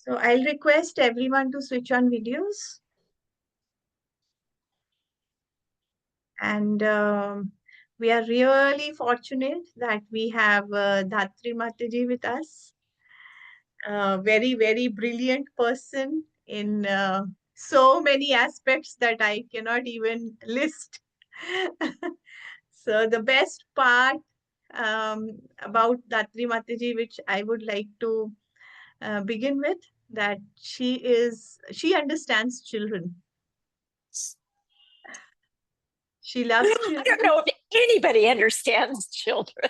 So I'll request everyone to switch on videos. And we are really fortunate that we have Dhatri Mataji with us. A very, very brilliant person in so many aspects that I cannot even list. So the best part about Dhatri Mataji, which I would like to begin with, that she understands children. She loves I children. don't know if anybody understands children.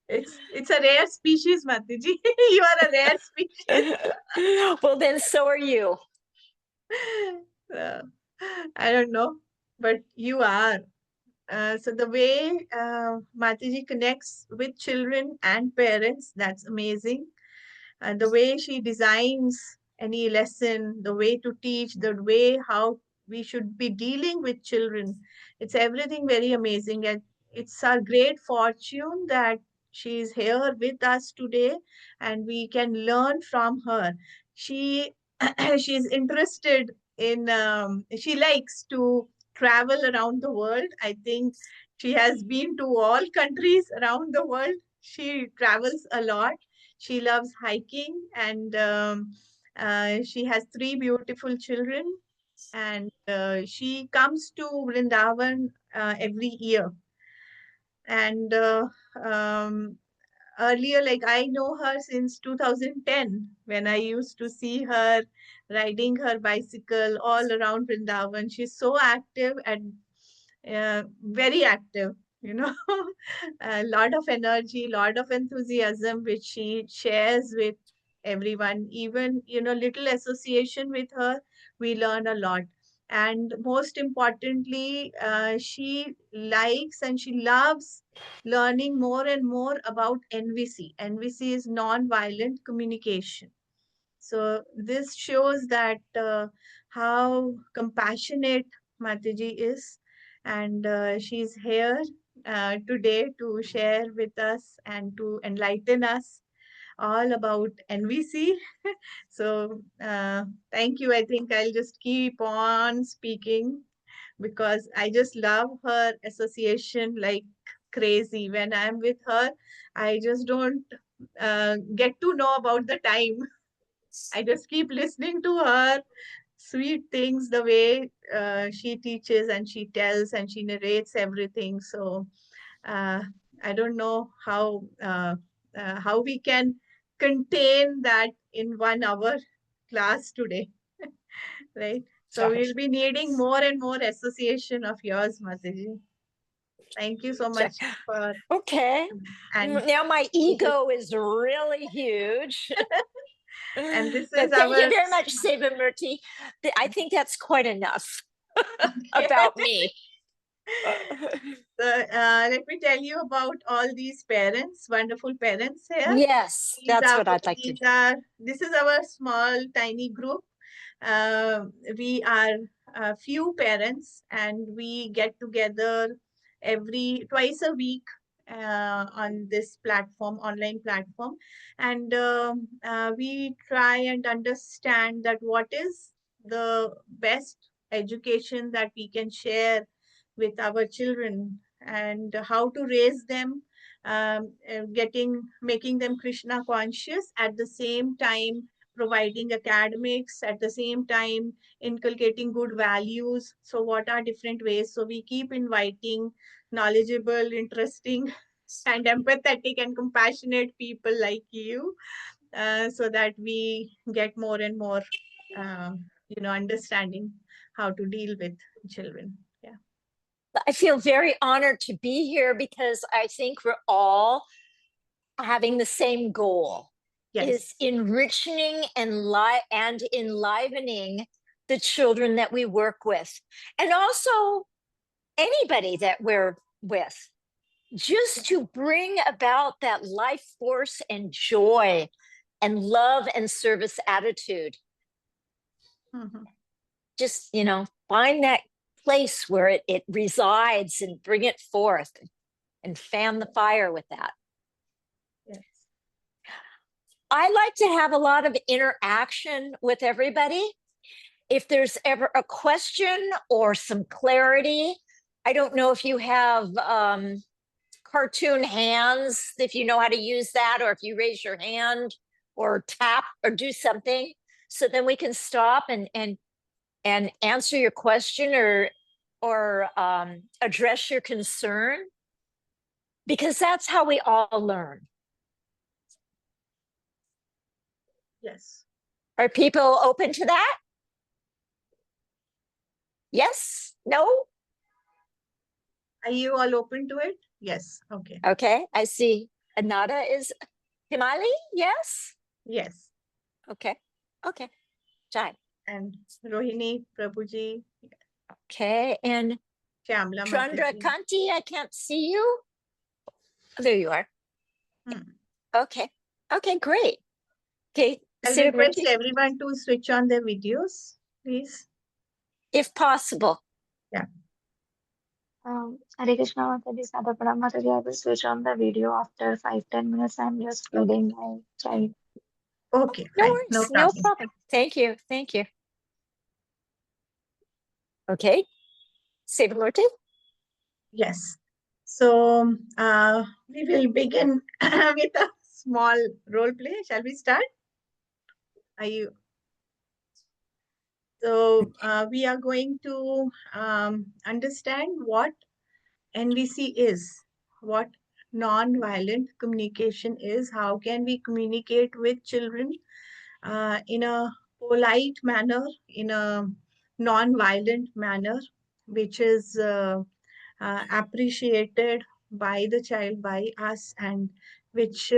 It's a rare species, Mataji. You are a rare species. Well, then so are you. I don't know, but you are. So the way Mataji connects with children and parents, that's amazing. And the way she designs any lesson, the way to teach, the way how we should be dealing with children, it's everything very amazing. And it's our great fortune that she is here with us today and we can learn from her. She she's interested in she likes to travel around the world. I think she has been to all countries around the world. She travels a lot. She loves hiking and she has three beautiful children. And she comes to Vrindavan every year. And earlier, like I know her since 2010 when I used to see her riding her bicycle all around Vrindavan. She's so active and very active, you know, a lot of energy, lot of enthusiasm, which she shares with everyone. Even, you know, little association with her, we learn a lot. And most importantly, she likes and she loves learning more and more about NVC. NVC is non-violent communication. So this shows that how compassionate Mataji is, and she's here today to share with us and to enlighten us all about NVC. So thank you. I think I'll just keep on speaking because I just love her association like crazy. When I'm with her, I just don't get to know about the time. I just keep listening to her sweet things, the way she teaches and she tells and she narrates everything. So uh, I don't know how we can contain that in 1 hour class today, right? So we'll be needing more and more association of yours, Mataji. Thank you so much for Okay. and Now my ego is really huge. and this is But thank our you very much, Sevamurti. I think that's quite enough about me. So, let me tell you about all these parents, wonderful parents here. Yes, that's what I'd like to do. This is our small, tiny group. We are a few parents and we get together twice a week on this platform, online platform. And we try and understand that what is the best education that we can share with our children and how to raise them, making them Krishna conscious, at the same time providing academics, at the same time inculcating good values. So what are different ways? So we keep inviting knowledgeable, interesting and empathetic and compassionate people like you, so that we get more and more understanding how to deal with children. Yeah. I feel very honored to be here because I think we're all having the same goal. Yes. Is enriching and enlivening the children that we work with, and also anybody that we're with, just to bring about that life force and joy and love and service attitude. Mm-hmm. Just, find that place where it resides and bring it forth and fan the fire with that. Yes. I like to have a lot of interaction with everybody. If there's ever a question or some clarity, I don't know if you have cartoon hands, if you know how to use that, or if you raise your hand or tap or do something, so then we can stop and answer your question or address your concern, because that's how we all learn. Yes. Are people open to that? Yes? No? Are you all open to it? Yes. Okay. Okay, I see Anada is Himali. Yes? Yes. Okay. Okay. Jai. And Rohini, Prabhuji, Okay. And Shyamla Chandra Mataji. Kanti, I can't see you. There you are. Hmm. Okay. Okay, great. Okay, I'll request Siddhamurti, everyone to switch on their videos, please. if possible. Yeah. Hare Krishna Mataji, Sada Pranam Mataji. I will switch on the video after 5-10 minutes. I'm just feeding my child. Okay, No fine. No worries. No problem. problem. Thank you. Thank you. Okay. Siddhamurti. Yes. So we will begin with a small role play. Shall we start? Are you? So we are going to understand what NVC is, what non-violent communication is, how can we communicate with children in a polite manner, in a non-violent manner, which is appreciated by the child, by us, and which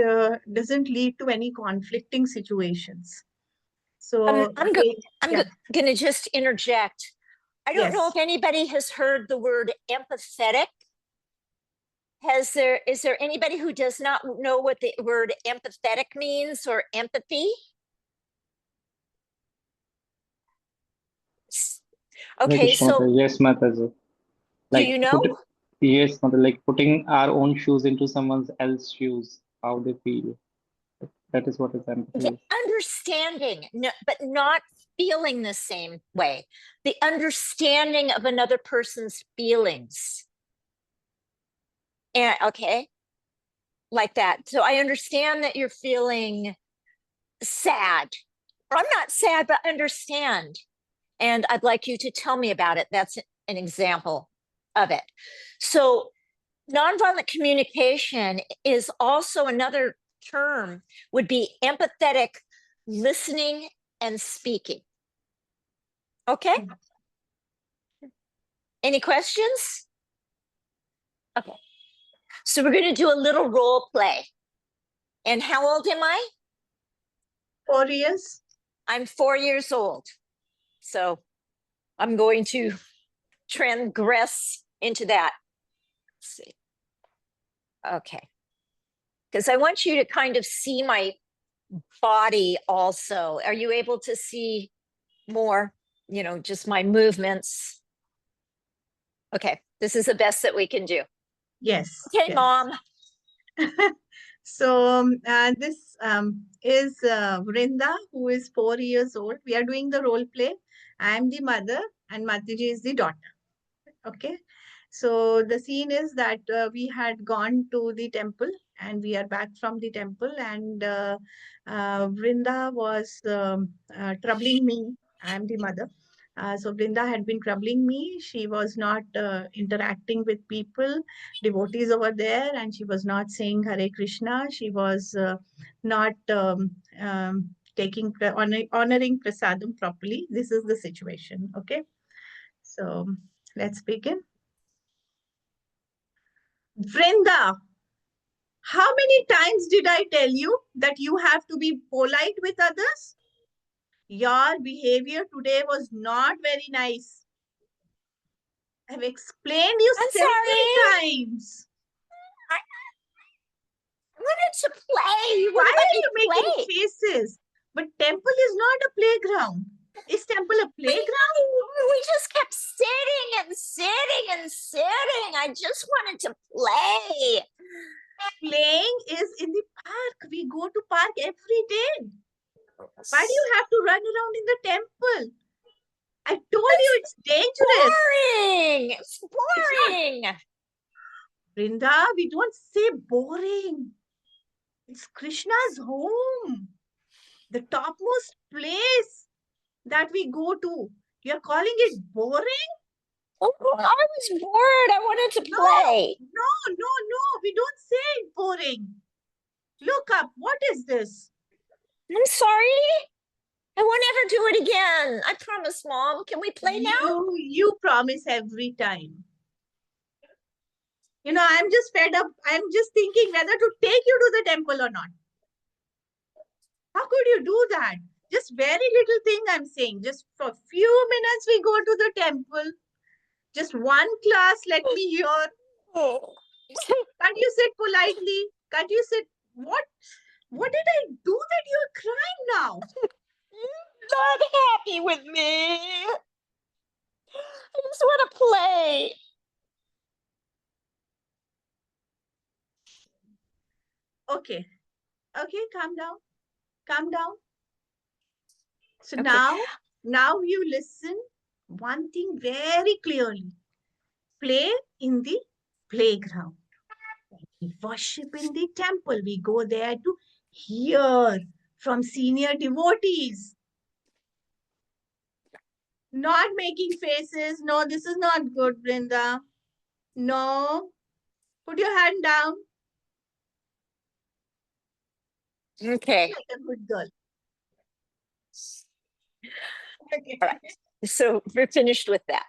doesn't lead to any conflicting situations. So, I'm yeah, going to just interject. I don't know yes. if anybody has heard the word empathetic. Is there anybody who does not know what the word empathetic means or empathy? Hare Okay, Krishna so Mataji. Yes, Mataji. do Like you know? yes, Mataji, like putting our own shoes into someone else's shoes, how they feel. That is what is empathy. Understanding, no, but not feeling the same way. The understanding of another person's feelings. And okay, like that. So I understand that you're feeling sad. Or I'm not sad, but understand. And I'd like you to tell me about it. That's an example of it. So nonviolent communication is also another term, would be empathetic listening and speaking. Okay. Any questions? Okay. So we're going to do a little role play. And how old am I? 4 years. I'm 4 years old. So I'm going to transgress into that. Let's see. Okay. Because I want you to kind of see my body also. Are you able to see more, just my movements? Okay. This is the best that we can do. Yes. Okay, yes. Mom. So this is Vrinda, who is 4 years old. We are doing the role play. I am the mother and Mataji is the daughter. Okay. So the scene is that we had gone to the temple and we are back from the temple, and Vrinda was troubling me. I am the mother. So Vrinda had been troubling me. She was not interacting with people, devotees over there, and she was not saying Hare Krishna. She was not honoring prasadam properly. This is the situation. Okay. So let's begin. Vrinda, how many times did I tell you that you have to be polite with others? Your behavior today was not very nice. I've explained you I'm several sorry. times. I wanted to play. You Why wouldn't let are me you making play. faces? But temple is not a playground. Is temple a playground? We just kept sitting and sitting and sitting. I just wanted to play. Playing is in the park. We go to park every day. Why do you have to run around in the temple? I told you it's dangerous. Boring. It's It's not. boring. Brinda, we don't say boring. It's Krishna's home. The topmost place that we go to. You're calling it boring? Oh, I was bored. I wanted to No, play. no. We don't say it boring. Look up. What is this? I'm sorry. I won't ever do it again. I promise, Mom. Can we play now? You promise every time. You know, I'm just fed up. I'm just thinking whether to take you to the temple or not. How could you do that? Just very little thing I'm saying. Just for a few minutes we go to the temple. Just one class, let me hear. Oh. Can't you sit politely? Can't you sit? What did I do that you're crying now? You're not happy with me. I just want to play. Okay. Okay, calm down. Calm down. So Okay. now you listen one thing very clearly. Play in the playground. We worship in the temple. We go there to hear from senior devotees. Not making faces. No, this is not good, Brinda. No. Put your hand down. Okay. Like a good girl. Okay. All right. So we're finished with that.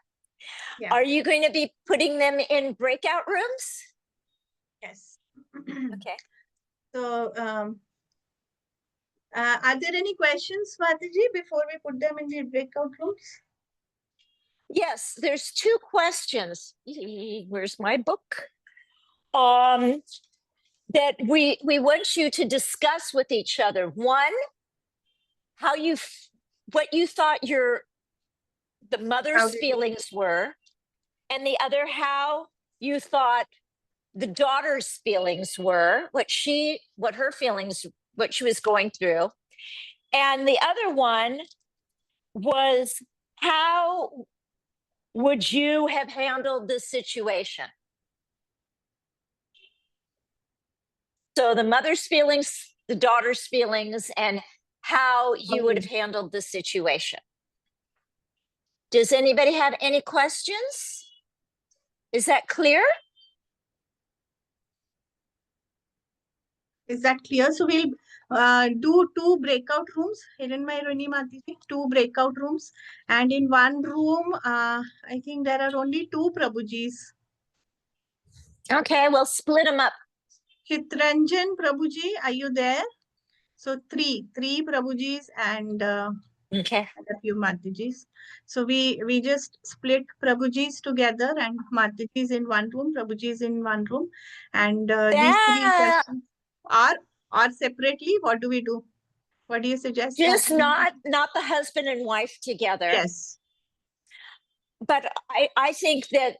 Yeah. Are you going to be putting them in breakout rooms? Yes. Okay. So, are there any questions, Swatiji, before we put them in the breakout rooms? Yes, there's two questions. Where's my book? That we want you to discuss with each other. One, how what you thought the mother's feelings were, and the other, how you thought the daughter's feelings were, what she was going through. And the other one was, how would you have handled this situation? So the mother's feelings, the daughter's feelings, and how you would have handled the situation. Does anybody have any questions? Is that clear? Is that clear? So we'll do two breakout rooms. Hiranmay Roni Matiji, two breakout rooms. And in one room, I think there are only two Prabhujis. Okay, well, split them up. Chitranjan Prabhuji, are you there? So three Prabhujis and Okay. a few Matajis. So we just split Prabhujis together and Matajis in one room, Prabhujis in one room. And these three questions are separately. What do we do? What do you suggest? Just not the husband and wife together. Yes. But I think that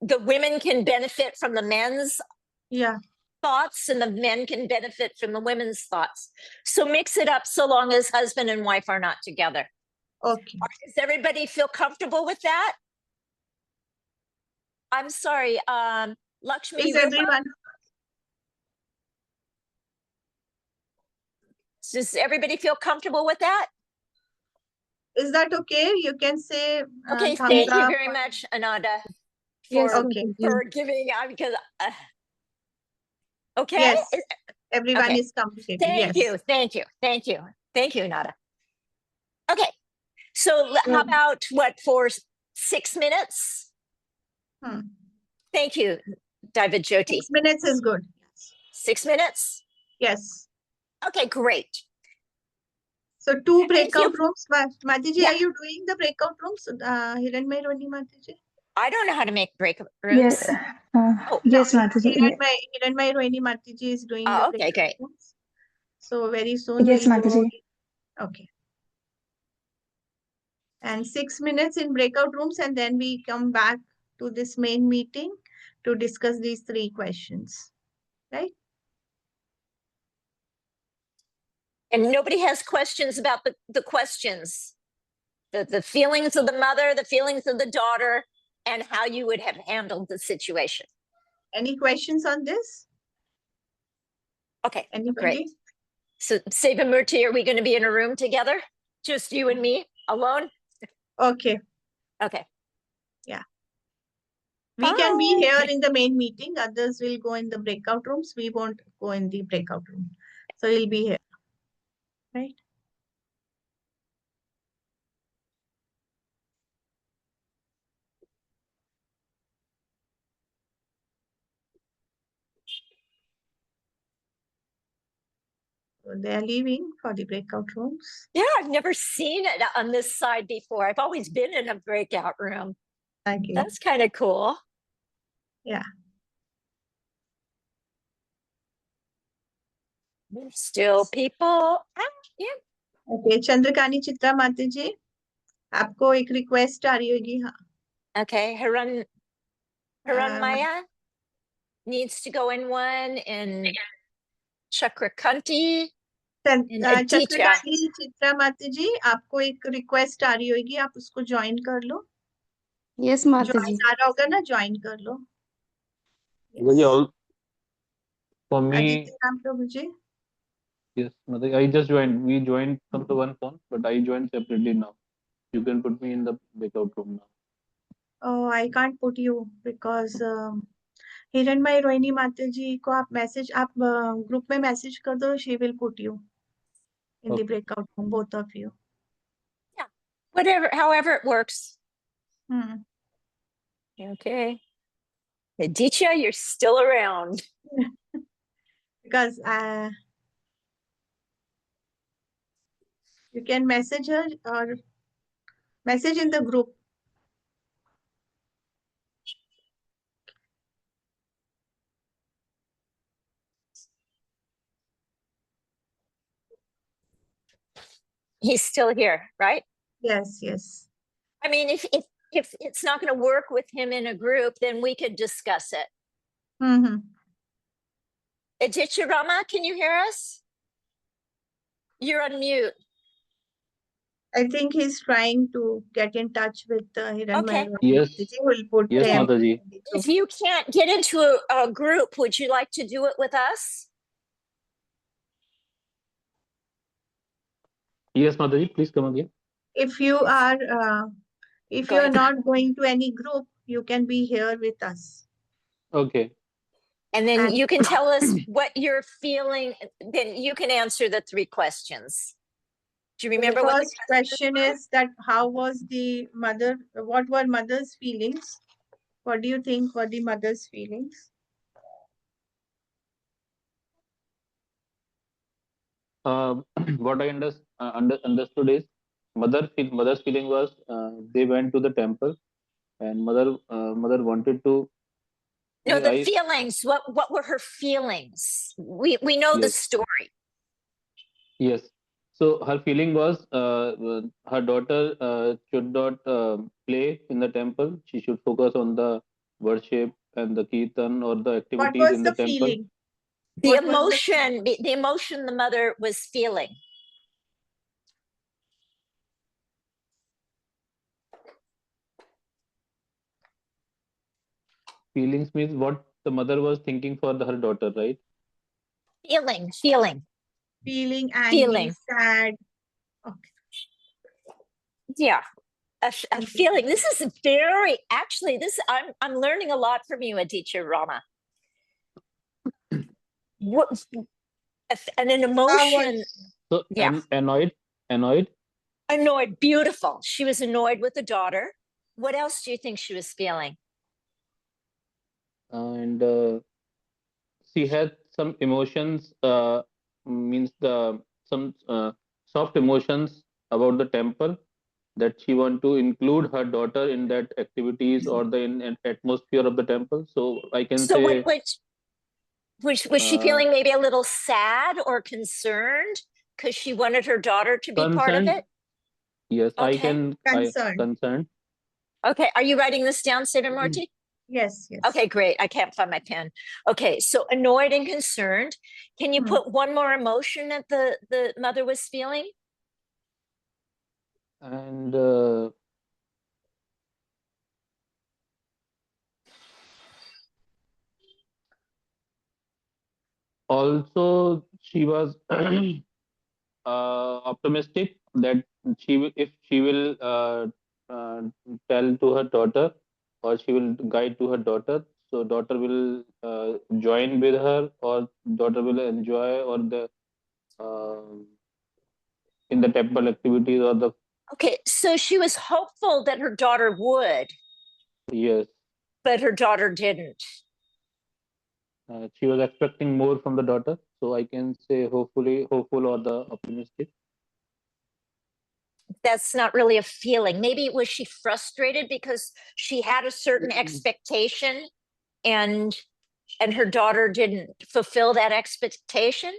the women can benefit from the men's thoughts and the men can benefit from the women's thoughts. So mix it up so long as husband and wife are not together. Okay. Does everybody feel comfortable with that? I'm sorry, Lakshmi. Is everyone? Does everybody feel comfortable with that? Is that okay? You can say okay. thumbs Thank you up. very much, Ananda, Yes, for giving. Because okay. Yes, everyone Okay. is comfortable. Thank you, Ananda. Okay, so how about for 6 minutes? Thank you, David Jyoti. 6 minutes is good. 6 minutes? Yes. Okay, great. So two breakout rooms. Matiji, Yeah. are you doing the breakout rooms? Hiranmay Roni Matiji? I don't know how to make breakout rooms. Yes, Mataji. Hiranmay Roni Matiji is doing the okay, breakout great. rooms. So very soon Yes, we'll go. Mataji. Okay. And 6 minutes in breakout rooms, and then we come back to this main meeting to discuss these three questions. right? And nobody has questions about the questions, the feelings of the mother, the feelings of the daughter, and how you would have handled the situation. Any questions on this? Okay, Anybody? great. So, Sevamurti, are we going to be in a room together? Just you and me alone? Okay. Okay. We can be Bye. here in the main meeting. Others will go in the breakout rooms. We won't go in the breakout room. So we'll be here, right? So they're leaving for the breakout rooms. Yeah, I've never seen it on this side before. I've always been in a breakout room. Thank you. That's kind of cool. Yeah. There's still people. Yeah. Okay, Chandrakani Chitra Mati ji, आपको एक request आ रही होगी. हाँ. Okay, Haran Maya needs to go in one, and Chakrakanti and Aditya. Chandrakhani Chitra माता जी, आपको एक request आ रही होगी, आप उसको ज्वाइन कर लो. यस माता जी. ज्वाइन आ रहा होगा ना, ज्वाइन कर लो. Mother, all for me, Aditya Ram Prabhu ji. yes, Mother, I just joined. We joined from the one phone, but I joined separately now. You can put me in the breakout room now. Oh, I can't put you because हिरणमय रोहिणी माता जी को आप message, आप group में message कर दो. She will put you in the Okay. breakout room, both of you. Yeah, whatever, however it works. Hmm. Okay. Aditya, you're still around. Because you can message her or message in the group. He's still here, right? Yes, yes. I mean, if it's not going to work with him in a group, then we could discuss it. Mm-hmm. Aditya Rama, can you hear us? You're on mute. I think he's trying to get in touch with Hiranmaya Okay. Roy. Yes. We'll put Yes, him Mataji. in the group. If you can't get into a group, would you like to do it with us? Yes, Mataji, please come again. If you are, if Go you're ahead. not going to any group, you can be here with us. Okay. And then And- you can tell us what you're feeling. Then you can answer the 3 questions. Do you remember the what first question is that how was the mother, what were mother's feelings? What do you think were the mother's feelings? What I understood is mother's feeling was they went to the temple and mother wanted to No, the realize. feelings. What were her feelings? We know the Yes. story. Yes. So her feeling was her daughter should not play in the temple. She should focus on the worship and the kirtan or the What activities was in the the temple. feeling? The What was emotion, the emotion the mother was feeling. Feelings means what the mother was thinking for her daughter, right? Feeling. Feeling angry, Feeling. sad. Okay. Yeah. A feeling. This is very, actually, I'm learning a lot from you, Aditya Rama. What an emotion. So Yeah. annoyed. Annoyed. Beautiful. She was annoyed with the daughter. What else do you think she was feeling? And she had some emotions, means some soft emotions about the temple, that she want to include her daughter in that activities or the in atmosphere of the temple. So I can So say was she feeling maybe a little sad or concerned because she wanted her daughter to be part of concerned. it? Yes, Okay. Concerned. concerned. Okay. Are you writing this down, Sevamurti? Yes, yes. Okay, great. I can't find my pen. Okay, so annoyed and concerned. Can you put one more emotion that the mother was feeling? And also she was optimistic that if she will uh, tell to her daughter, or she will guide to her daughter, so daughter will join with her, or daughter will enjoy, or the in the temple activities, or the Okay, so she was hopeful that her daughter would, yes, but her daughter didn't. she was expecting more from the daughter, so I can say hopefully hopeful or the optimistic. That's not really a feeling. Maybe was she frustrated because she had a certain expectation and her daughter didn't fulfill that expectation?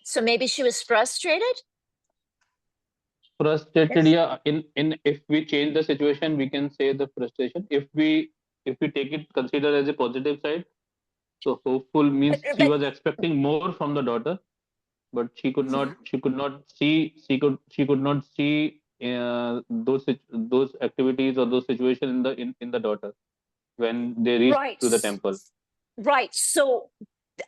So maybe she was frustrated? Frustrated, Yes. yeah. In if we change the situation, we can say the frustration. If we take it, consider as a positive side, so hopeful means she But was expecting more from the daughter, but she could not see those activities or those situations in the daughter when they reached right, to the temple. right. So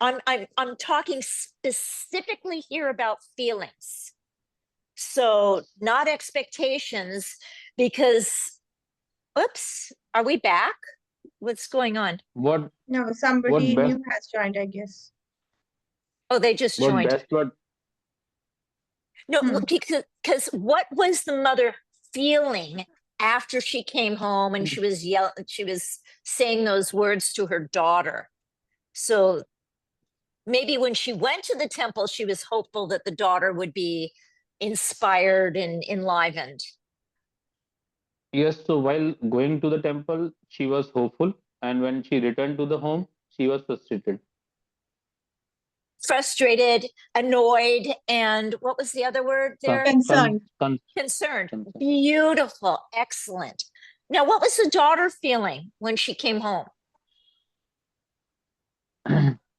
I'm talking specifically here about feelings. So not expectations, because oops, are we back? What's going on? What No, what somebody best new has joined, I guess. Oh, they just what joined. best what No, Hmm. because what was the mother feeling after she came home and she was saying those words to her daughter? So maybe when she went to the temple, she was hopeful that the daughter would be inspired and enlivened. Yes, so while going to the temple, she was hopeful, and when she returned to the home, she was frustrated. Frustrated, annoyed, and what was the other word Con, there? Concerned. Concerned. concern. Beautiful. Excellent. Now, what was the daughter feeling when she came home?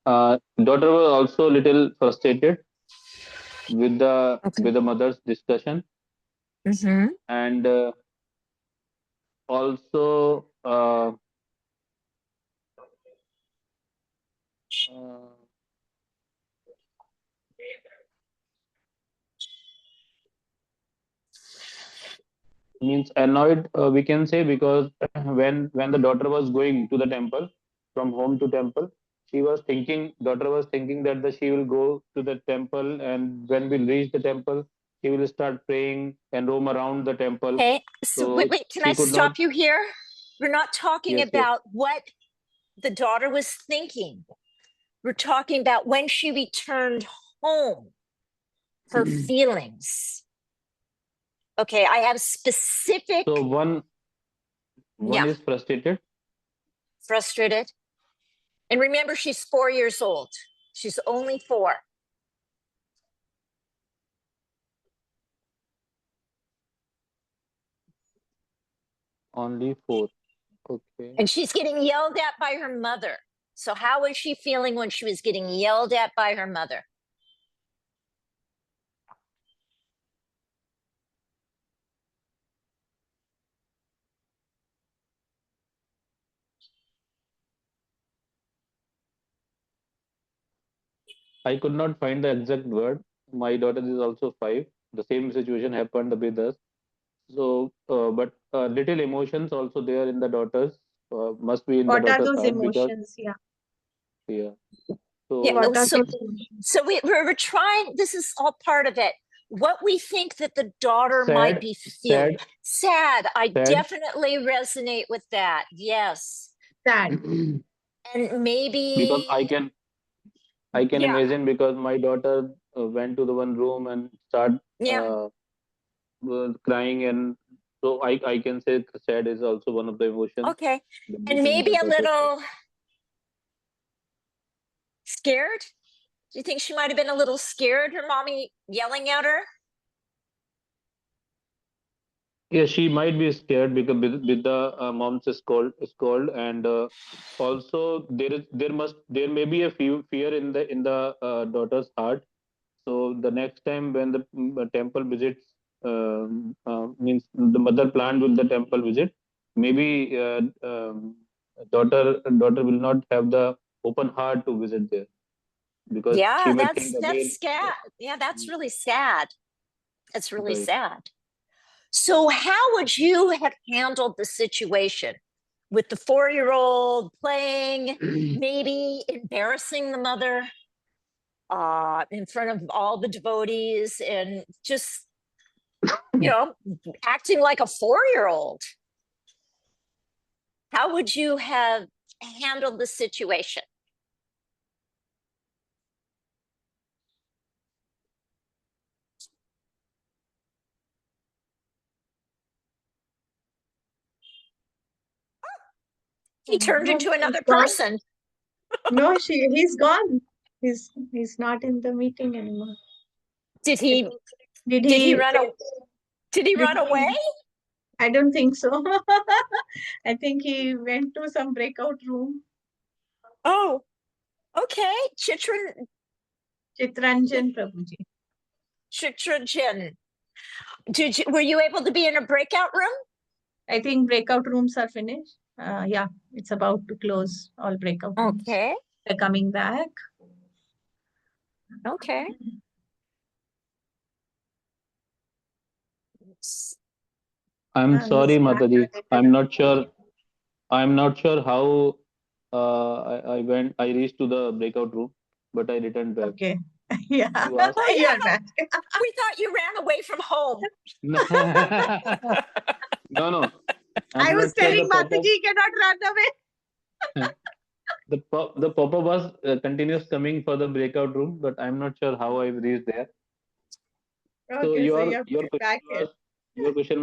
Daughter was also a little frustrated Okay. with the mother's discussion, Mm-hmm. and also uh, means annoyed, we can say, because when the daughter was going to the temple, from home to temple, daughter was thinking that she will go to the temple, and when we reach the temple, she will start praying and roam around the temple, Okay. So so wait, can I she could not. stop you here? We're not talking Yes, yes. about what the daughter was thinking. We're talking about when she returned home, her feelings. Okay, I have specific, So one yeah, is frustrated. frustrated. And remember, she's 4 years old. She's only 4. Only 4. Okay. And she's getting yelled at by her mother. So, how was she feeling when she was getting yelled at by her mother? I could not find the exact word. My daughter is also 5. The same situation happened with us. So, but little emotions also there in the daughters, must be in the What are daughter's those heart, because emotions? Yeah. yeah. Yeah. So What are So, those emotions? so we're trying, this is all part of it. What we think that the daughter might sad, be feeling. sad, Sad. I sad. definitely resonate with that. Yes. Sad. And Because maybe, I can yeah, imagine, because my daughter went to the one room and start yeah. crying, and so I can say sad is also one of the emotions Okay. that And in maybe my a daughter's heart. little scared. Do you think she might have been a little scared, her mommy yelling at her? Yeah, she might be scared because with the mom's scold, and also there may be a few fear in the daughter's heart. So the next time when the temple visits, means the mother planned with the temple visit, maybe daughter will not have the open heart to visit there, because she Yeah, may think that's again. sad. Yeah, that's really sad. That's really Right. sad. So, how would you have handled the situation with the 4-year-old playing, maybe embarrassing the mother in front of all the devotees and just, you know, acting like a 4-year-old? How would you have handled the situation? He turned No, into he's another gone. person. No, he's gone. He's not in the meeting anymore. Did I he think- Did did he he? run did he Did run away? he? I don't think so. I think he went to some breakout room. Oh, okay. Chitran Chitranjan Prabhuji. Chitrajan. Were you able to be in a breakout room? I think breakout rooms are finished. Yeah, it's about to close all breakout rooms. Okay. They're coming back. Okay. I'm sorry, He's back. Mataji. I'm not sure how I reached to the breakout room, but I returned back. Okay. Yeah, You asked. Oh you're yeah, back. we thought you ran away from home. No, no. I I'm was not sure telling Mataji cannot run away. the pop-up was continuous coming for the breakout room, but I'm not sure how I reached there. So Okay, so you're back here. your question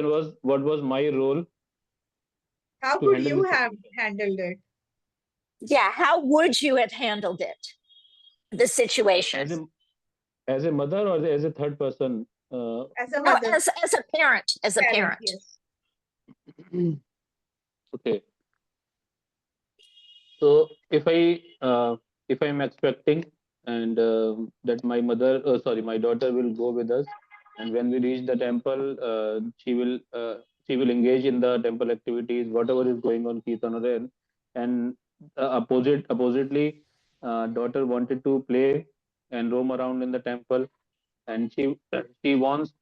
was what was my role How to could handle you this have situation? handled it Yeah, how would you have handled it? The situation. As a mother or as a third person? as a No, mother, as a parent, as a parent? parent. Yes. Okay. So if I'm expecting and that my mother, sorry, my daughter will go with us, and when we reach the temple, she will engage in the temple activities, whatever is going on, kirtan or and oppositely, daughter wanted to play and roam around in the temple, and she wants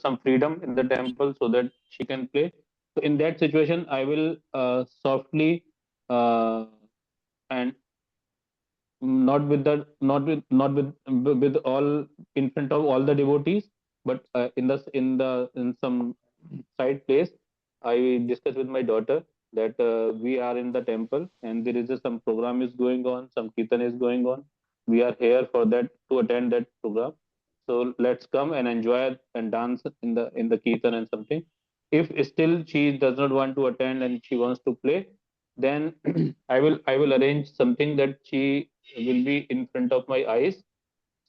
some freedom in the temple so that she can play. So in that situation, I will softly uh, and not with all in front of all the devotees, but in some side place, I discuss with my daughter that we are in the temple and there is some program is going on, some kirtan is going on. We are here for that, to attend that program. So let's come and enjoy and dance in the kirtan and something. If still she does not want to attend and she wants to play, then I will arrange something that she will be in front of my eyes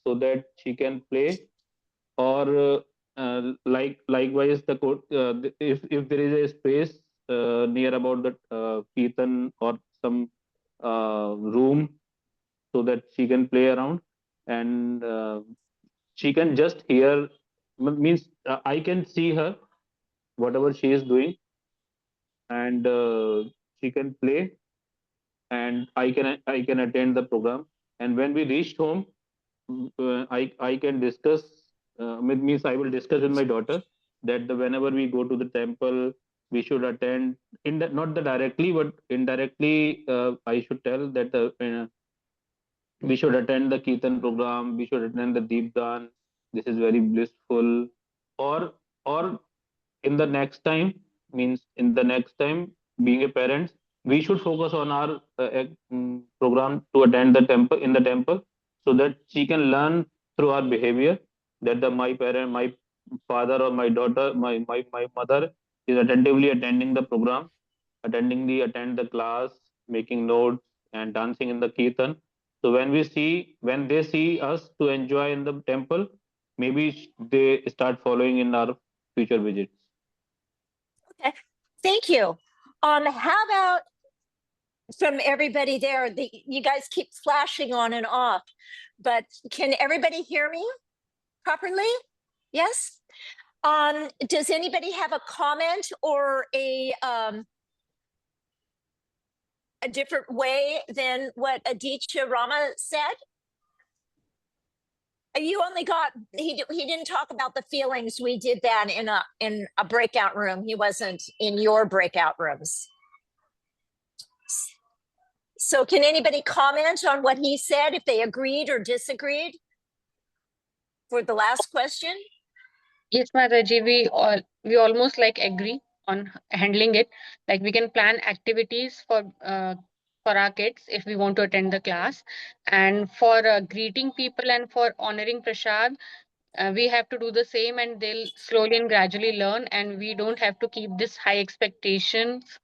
so that she can play. Or likewise if there is a space near about the kirtan or some room so that she can play around, and she can just hear, means I can see her whatever she is doing, and she can play, and I can attend the program. And when we reached home, I can discuss, means I will discuss with my daughter that whenever we go to the temple, we should attend, in that, not the directly but indirectly, I should tell that we should attend the kirtan program, we should attend the deepdan. This is very blissful. Or in the next time, means in the next time, being a parent, we should focus on our program to attend the temple, in the temple, so that she can learn through our behavior that my father or my daughter, my mother is attentively attending the program, attend the class, making notes and dancing in the kirtan. So when they see us to enjoy in the temple, maybe they start following in our future visits. Okay, thank you. How about from everybody there? You guys keep flashing on and off, but can everybody hear me properly? Yes. Does anybody have a comment or a different way than what Aditya Rama said? You only got he didn't talk about the feelings. We did that in a breakout room. He wasn't in your breakout rooms. So can anybody comment on what he said, if they agreed or disagreed for the last question? Yes, Mataji, we almost like agree on handling it. Like we can plan activities for our kids if we want to attend the class, and for greeting people and for honoring prasad, we have to do the same, and they'll slowly and gradually learn. And we don't have to keep this high expectations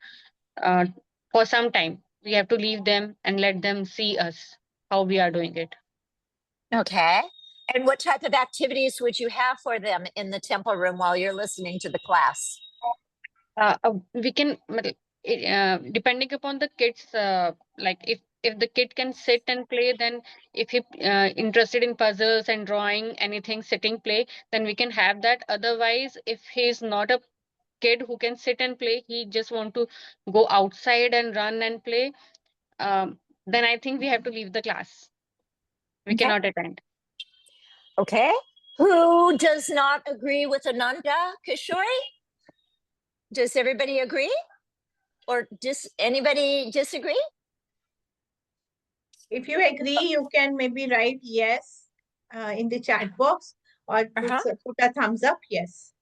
uh, for some time. We have to leave them and let them see us how we are doing it. Okay. And what type of activities would you have for them in the temple room while you're listening to the class? We can depending upon the kids, like if the kid can sit and play, then if he interested in puzzles and drawing anything, sitting play, then we can have that. Otherwise, if he's not a kid who can sit and play, he just want to go outside and run and play, then I think we have to leave the class. We Okay. cannot attend. Okay. Who does not agree with Ananda Kishore? Does everybody agree? Or anybody disagree? If you agree, you can maybe write yes in the chat box or put a thumbs up. Yes.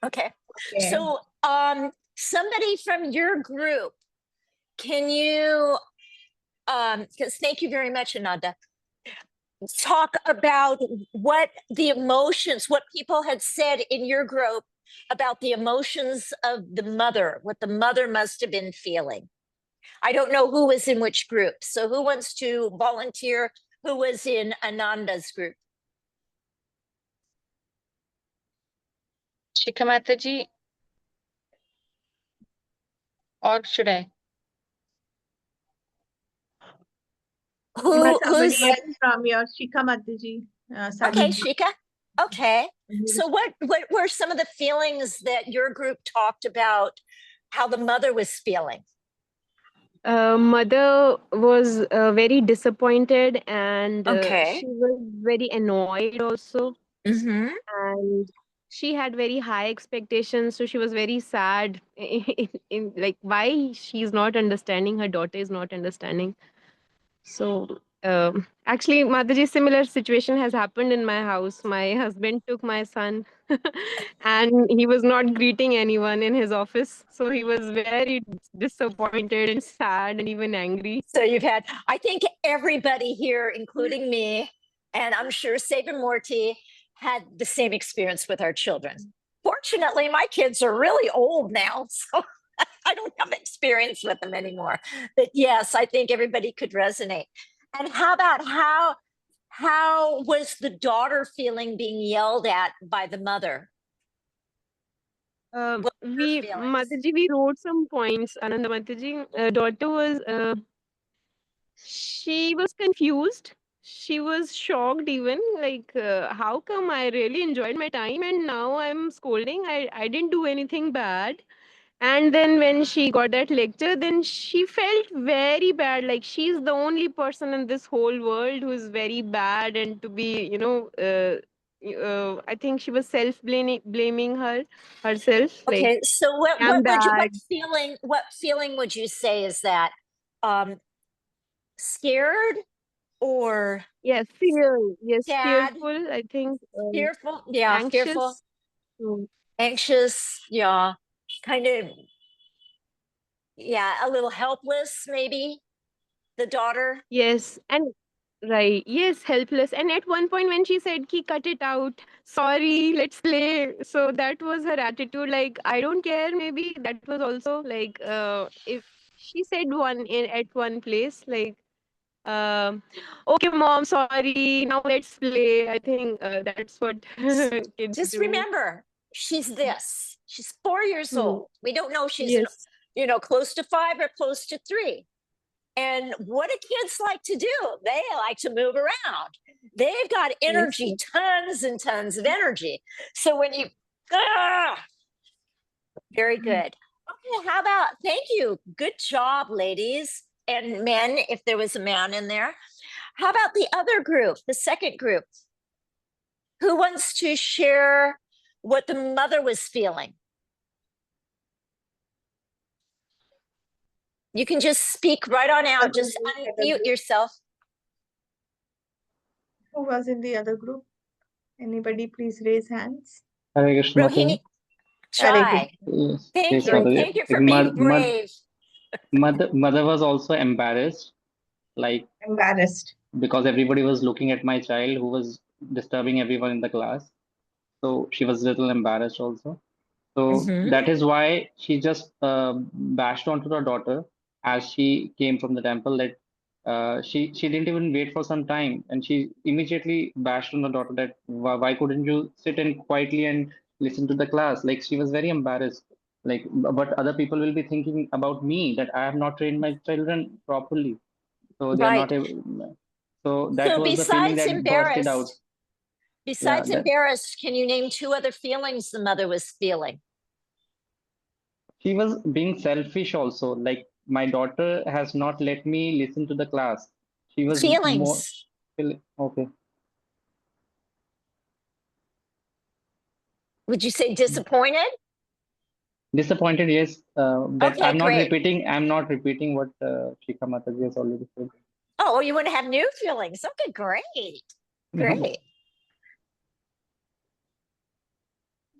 Okay. Okay. So somebody from your group, can you because thank you very much, Ananda. Talk about what the emotions, what people had said in your group about the emotions of the mother, what the mother must have been feeling. I don't know who was in which group. So who wants to volunteer? Who was in Ananda's group? Shikha Mataji, or should I? Who's somebody else from your Shikha Mataji? Okay, Shika. Okay. So what were some of the feelings that your group talked about how the mother was feeling? Mother was very disappointed, and Okay. she was very annoyed also. Mm-hmm. And she had very high expectations, so she was very sad in like why she's not understanding, her daughter is not understanding. So actually, Mataji, similar situation has happened in my house. My husband took my son and he was not greeting anyone in his office. So he was very disappointed and sad and even angry. So you've had, I think everybody here, including me, and I'm sure Sabin Morty, had the same experience with our children. Fortunately, my kids are really old now, so I don't have experience with them anymore. But yes, I think everybody could resonate. And how about how was the daughter feeling being yelled at by the mother? Mataji, we wrote some points. Ananda Mataji, daughter was, she was confused. She was shocked even, like, how come I really enjoyed my time and now I'm scolding? I didn't do anything bad. And then when she got that lecture, then she felt very bad. Like she's the only person in this whole world who is very bad, and to be, I think she was blaming herself. Like, Okay, so I'm bad. what feeling would you say is that? Scared or Yes, sad? fearful. I think Fearful, yeah, fearful, anxious. Mm. anxious, yeah, kind of, yeah, a little helpless, maybe. The daughter. Yes, and right. Yes, helpless. And at one point when she said, "Ki cut it out, sorry, let's play." So that was her attitude. Like, I don't care. Maybe that was also like, if she said at one place, like, okay, mom, sorry, now let's play. I think that's what kids Just do. remember, she's this. She's 4 years True. old. We don't know if she's Yes. close to 5 or close to 3. And what do kids like to do? They like to move around. They've got energy, Yes. tons and tons of energy. So when you, very good. Okay, how about, thank you. Good job, ladies and men, if there was a man in there. How about the other group, the second group? Who wants to share what the mother was feeling? You can just speak right on out. Just unmute yourself. Who was in the other group? Anybody please raise hands? Hare Krishna Rohini, Mataji. Chai. Yes, Thank yes, you. Mataji. Thank you Like, for being brave. mother was also embarrassed, like, Embarrassed. because everybody was looking at my child who was disturbing everyone in the class. So she was a little embarrassed also. So Mhm. that is why she just bashed onto her daughter as she came from the temple. That she didn't even wait for some time, and she immediately bashed on her daughter that why couldn't you sit and quietly and listen to the class? Like, she was very embarrassed. Like, but other people will be thinking about me that I have not trained my children properly, so they are not Right. able. So that So was the feeling besides that bursted out. Yeah, that embarrassed, can you name 2 other feelings the mother was feeling? she was being selfish also. Like, my daughter has not let me listen to the class. She was more Feelings. okay. Would you say disappointed? Disappointed, yes. That Okay, great. I'm not repeating what Shikha Mataji has already said. Oh, you want to have new feelings. Okay, great. Great.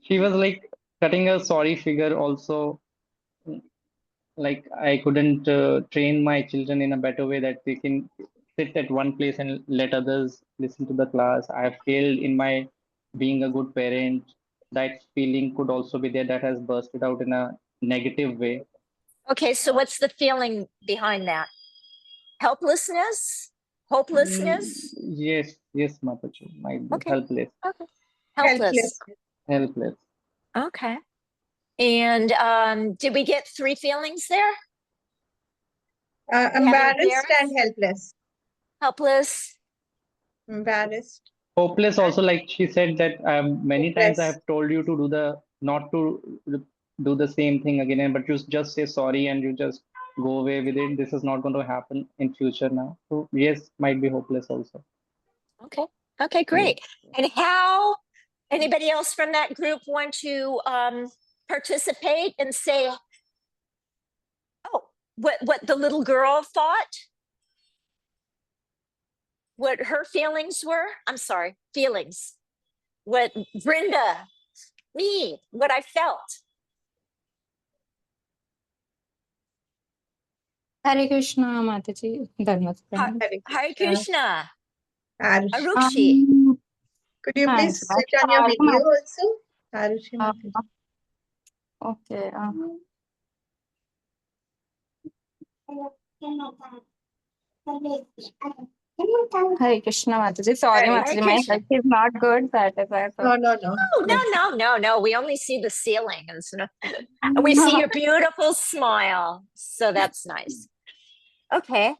She was like cutting a sorry figure also. Like, I couldn't train my children in a better way that they can sit at one place and let others listen to the class. I have failed in my being a good parent. That feeling could also be there, that has bursted out in a negative way. Okay, so what's the feeling behind that? Helplessness? Hopelessness? Yes, yes, Mataji, might be Okay. helpless, Okay. Helpless. helpless. Okay. And did we get 3 feelings there? We have Embarrassed and helpless. helpless. Embarrassed. Hopeless also, like she said that many times I Hopeless. have told you to do the not to do the same thing again, but you just say sorry and you just go away with it. This is not going to happen in future now. So yes, might be hopeless also. Okay. Okay, great. And how anybody else from that group want to participate and say, oh, what the little girl thought? What her feelings were? I'm sorry, feelings. What Brenda, me, what I felt. Hare Krishna, Mataji. Dhanwad Pranam. Hare Krishna. Arushi. Arukshi. Could you please so switch on your video also? Arushi uh, Mataji. okay. Hare Krishna, Mataji. Sorry, Hare Mataji, my Krishna. health is not good. That is why. No. No. We only see the ceiling. And we see your beautiful smile. So that's nice. Okay.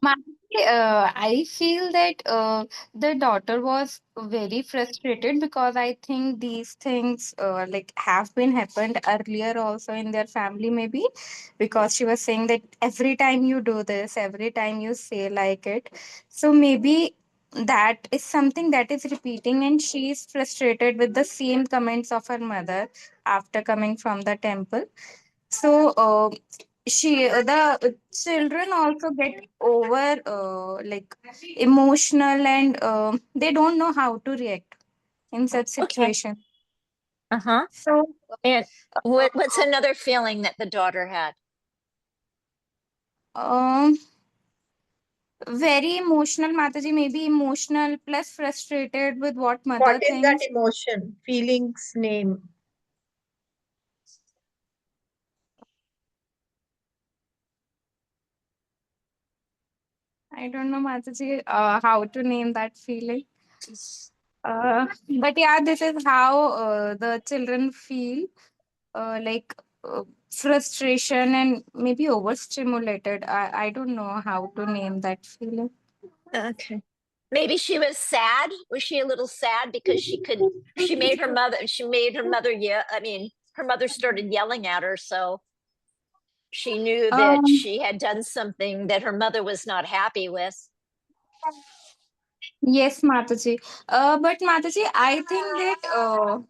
I feel that the daughter was very frustrated because I think these things like have been happened earlier also in their family maybe, because she was saying that every time you do this, every time you say like it, so maybe that is something that is repeating, and she is frustrated with the same comments of her mother after coming from the temple. So the children also get over like emotional, and they don't know how to react in such Okay. situations. Uh-huh. So And what's another feeling that the daughter had? um very emotional, Mataji, maybe emotional plus frustrated with what What mother is that thinks. emotion? Feelings name. I don't know, Mataji, how to name that feeling. But yeah, this is how the children feel, like frustration and maybe overstimulated. I don't know how to name that feeling. Okay. Maybe she was sad. Was she a little sad because she made her mother, yeah, I mean, her mother started yelling at her, so she knew that Um, she had done something that her mother was not happy with. yes, Mataji. But Mataji, I think that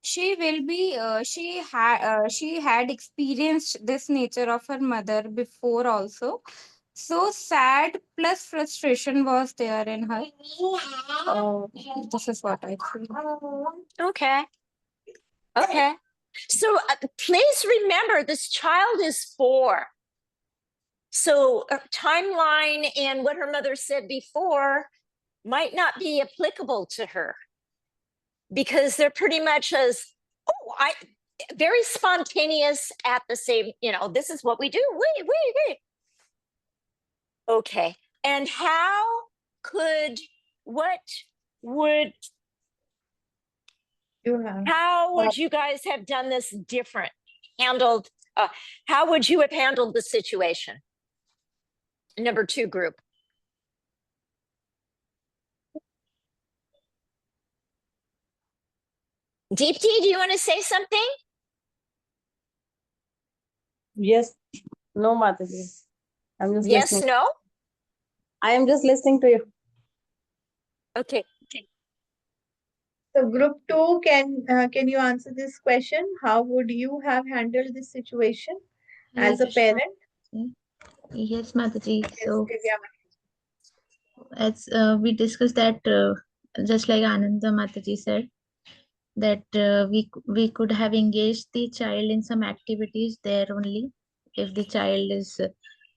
she had experienced this nature of her mother before also. So sad plus frustration was there in her. Uh, this is what I feel. Okay. Okay. So please remember this child is 4. So timeline and what her mother said before might not be applicable to her because they're pretty much very spontaneous at the same, this is what we do. Wait. Okay. And what would how would you guys have done this different? How would you have handled the situation? Number 2 group. Deepti, do you want to say something? Yes. No, Mataji. I'm just Yes, listening. no? I am just listening to you. Okay. So group 2, can you answer this question? How would you have handled this situation as a Yes, sure. parent? Yes, Mataji. Yes, So, Divya. as we discussed that, just like Ananda Mataji said, that we could have engaged the child in some activities there only. If the child is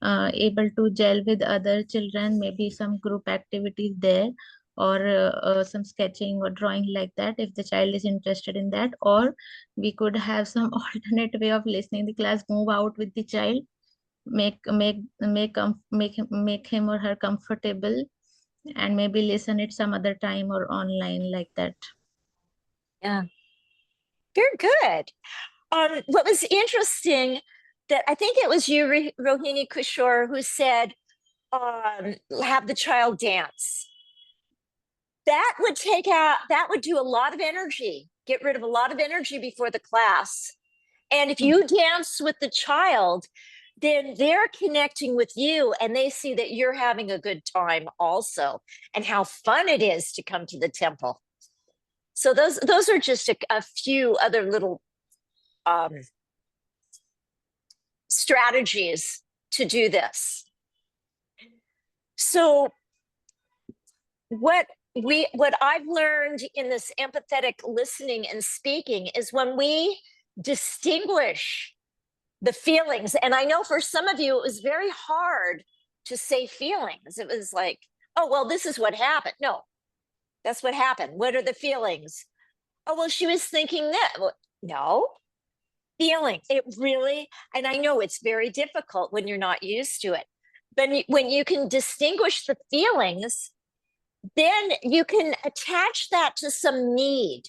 able to gel with other children, maybe some group activities there, or some sketching or drawing like that, if the child is interested in that. Or we could have some alternate way of listening the class, move out with the child, make him or her comfortable, and maybe listen it some other time or online like that. Yeah. Very good. What was interesting that I think it was you, Rohini Kishore, who said, have the child dance. That would do a lot of energy, get rid of a lot of energy before the class. And if you dance with the child, then they're connecting with you and they see that you're having a good time also and how fun it is to come to the temple. So those are just a few other little strategies to do this. So what I've learned in this empathetic listening and speaking is when we distinguish the feelings, and I know for some of you it was very hard to say feelings. It was like, oh, well, this is what happened. No, that's what happened. What are the feelings? Oh, well, she was thinking that. Well, no, feeling it really, and I know it's very difficult when you're not used to it, but when you can distinguish the feelings, then you can attach that to some need.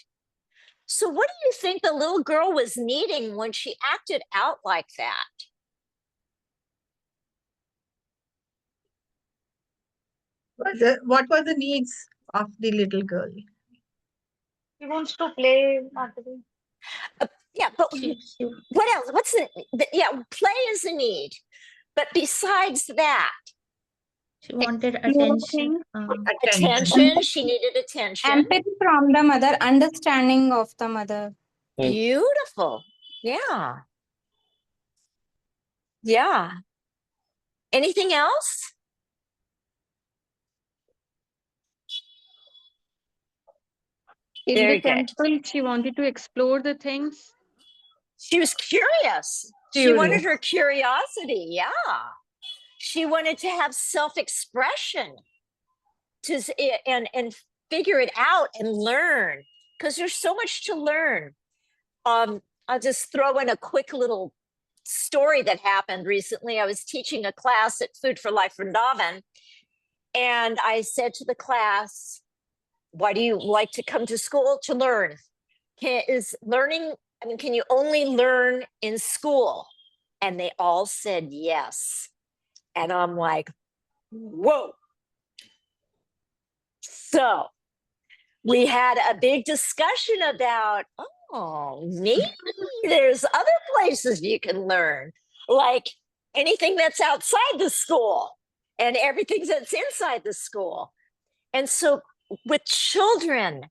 So what do you think the little girl was needing when she acted out like that? What were the needs of the little girl? She wants to play, Mataji. Yeah, but She what else? What's yeah, play is a need. But besides that, she wanted More attention. things. attention, she needed attention. Empathy from the mother, understanding of the mother. Beautiful. Yeah. Yeah. Anything else? In Very the good. temple, she wanted to explore the things. She was curious. She wanted her curiosity. Yeah. She wanted to have self-expression and figure it out and learn, because there's so much to learn. I'll just throw in a quick little story that happened recently. I was teaching a class at Food for Life Vrindavan, and I said to the class, Why do you like to come to school? To learn. Can you only learn in school? And they all said yes. And I'm like, whoa. So we had a big discussion about, maybe there's other places you can learn, like anything that's outside the school and everything that's inside the school. And so with children,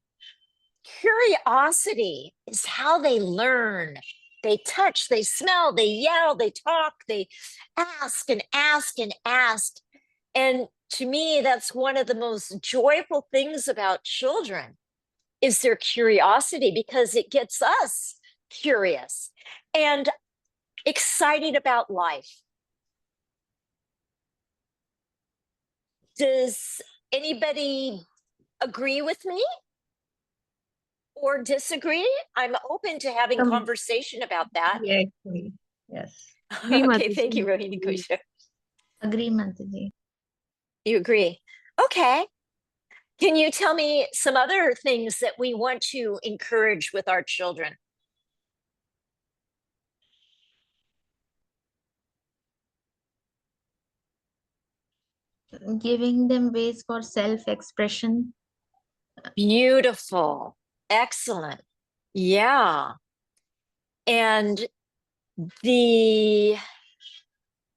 curiosity is how they learn. They touch, they smell, they yell, they talk, they ask and ask and ask. And to me, that's one of the most joyful things about children is their curiosity, because it gets us curious and excited about life. Does anybody agree with me or disagree? I'm open to having conversation about that. Yeah, actually. Yes. Okay, thank you, Rohini Kusha. Agree, Mataji. You agree? Okay. Can you tell me some other things that we want to encourage with our children? Giving them ways for self-expression. Beautiful. Excellent. Yeah. And the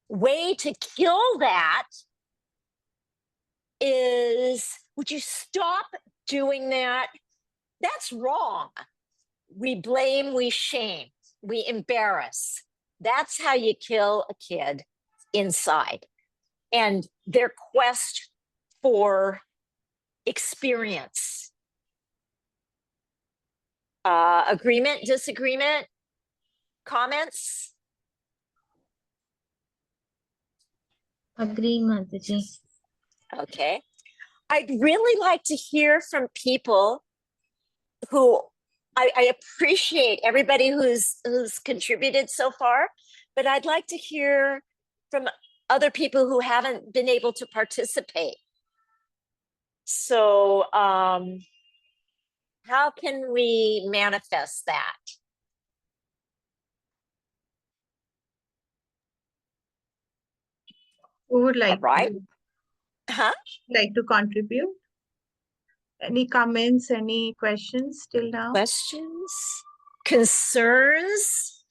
way to kill that is, would you stop doing that? That's wrong. We blame, we shame, we embarrass. That's how you kill a kid inside. And their quest for experience. Agreement, disagreement, comments? Agree, Mataji. Okay. I'd really like to hear from people who I appreciate everybody who's contributed so far, but I'd like to hear from other people who haven't been able to participate. So how can we manifest that? Who would like Right. to contribute? Any comments, any questions till now? Questions, concerns,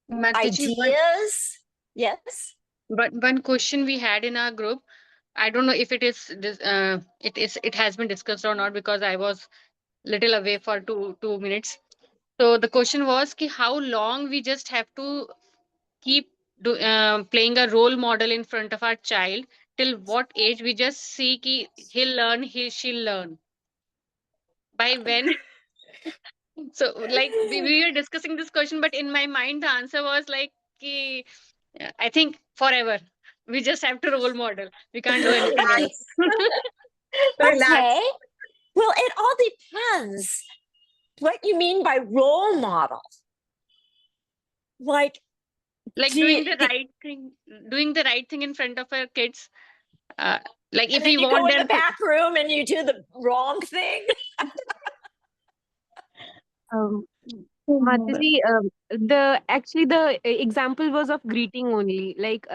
Mataji, ideas? Yes. But one question we had in our group, I don't know if it has been discussed or not, because I was little away for two minutes. So the question was ki how long we just have to keep playing a role model in front of our child, till what age we just see ki he'll learn, she'll learn. By when? So like we were discussing this question, but in my mind the answer was like ki, I think forever. We just have to role model. We can't do anything else. Okay. Well, it all depends what you mean by role model. Like doing the right thing in front of our kids. Like if we you want go in them the back room and you do the wrong thing. Mataji, the example was of greeting only. Like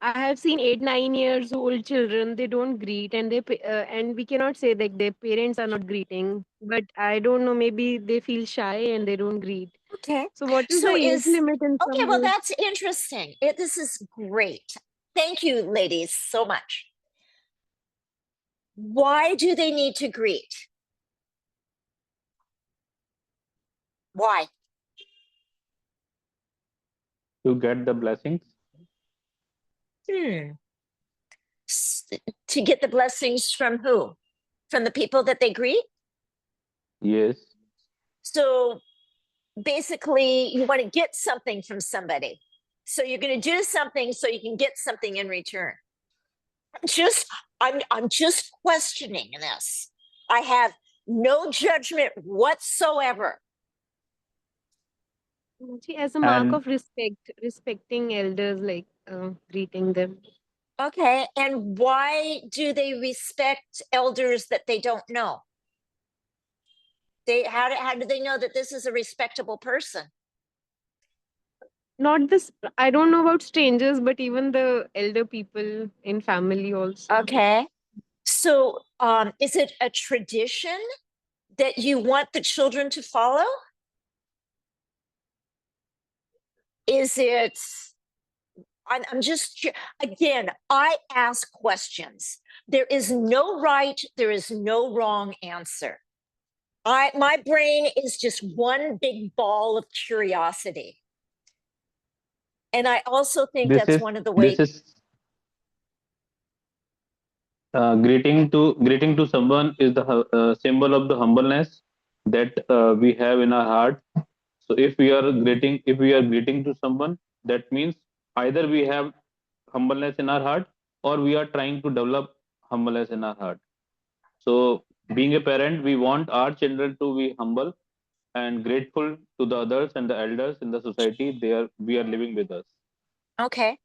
I have seen 8, 9 years old children. They don't greet, and and we cannot say that their parents are not greeting. But I don't know. Maybe they feel shy and they don't greet. Okay. So what is the age limit in okay? some Well, ways? that's interesting. This is great. Thank you, ladies, so much. Why do they need to greet? Why? To get the blessings. To get the blessings from who? From the people that they greet? Yes. So basically, you want to get something from somebody. So you're going to do something so you can get something in return. I'm just questioning this. I have no judgment whatsoever. As a mark of respect, respecting elders, like greeting them. Okay. And why do they respect elders that they don't know? How do they know that this is a respectable person? Not this, I don't know about strangers, but even the elder people in family also. Okay. So, is it a tradition that you want the children to follow? Is it, I'm just, again, I ask questions. There is no right, there is no wrong answer. My brain is just one big ball of curiosity. And I also think This that's is one of the this ways. is greeting to someone is the symbol of the humbleness that we have in our heart. So if we are greeting to someone, that means either we have humbleness in our heart or we are trying to develop humbleness in our heart. So being a parent, we want our children to be humble and grateful to the others and the elders in the society we are living with us. Okay.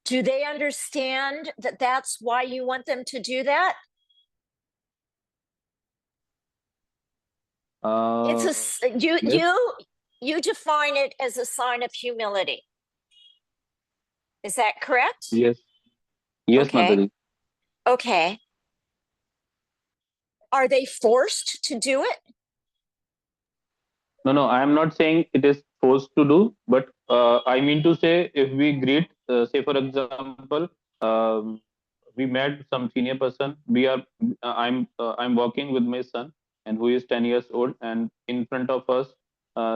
Do they understand that that's why you want them to do that? It's a Yes, you define it as a sign of humility. Is that correct? yes, yes, Okay. Mataji. Okay. Are they forced to do it? No, I am not saying it is forced to do, but I mean to say if we greet, say for example, um, we met some senior person. I'm walking with my son, and who is 10 years old, and in front of us,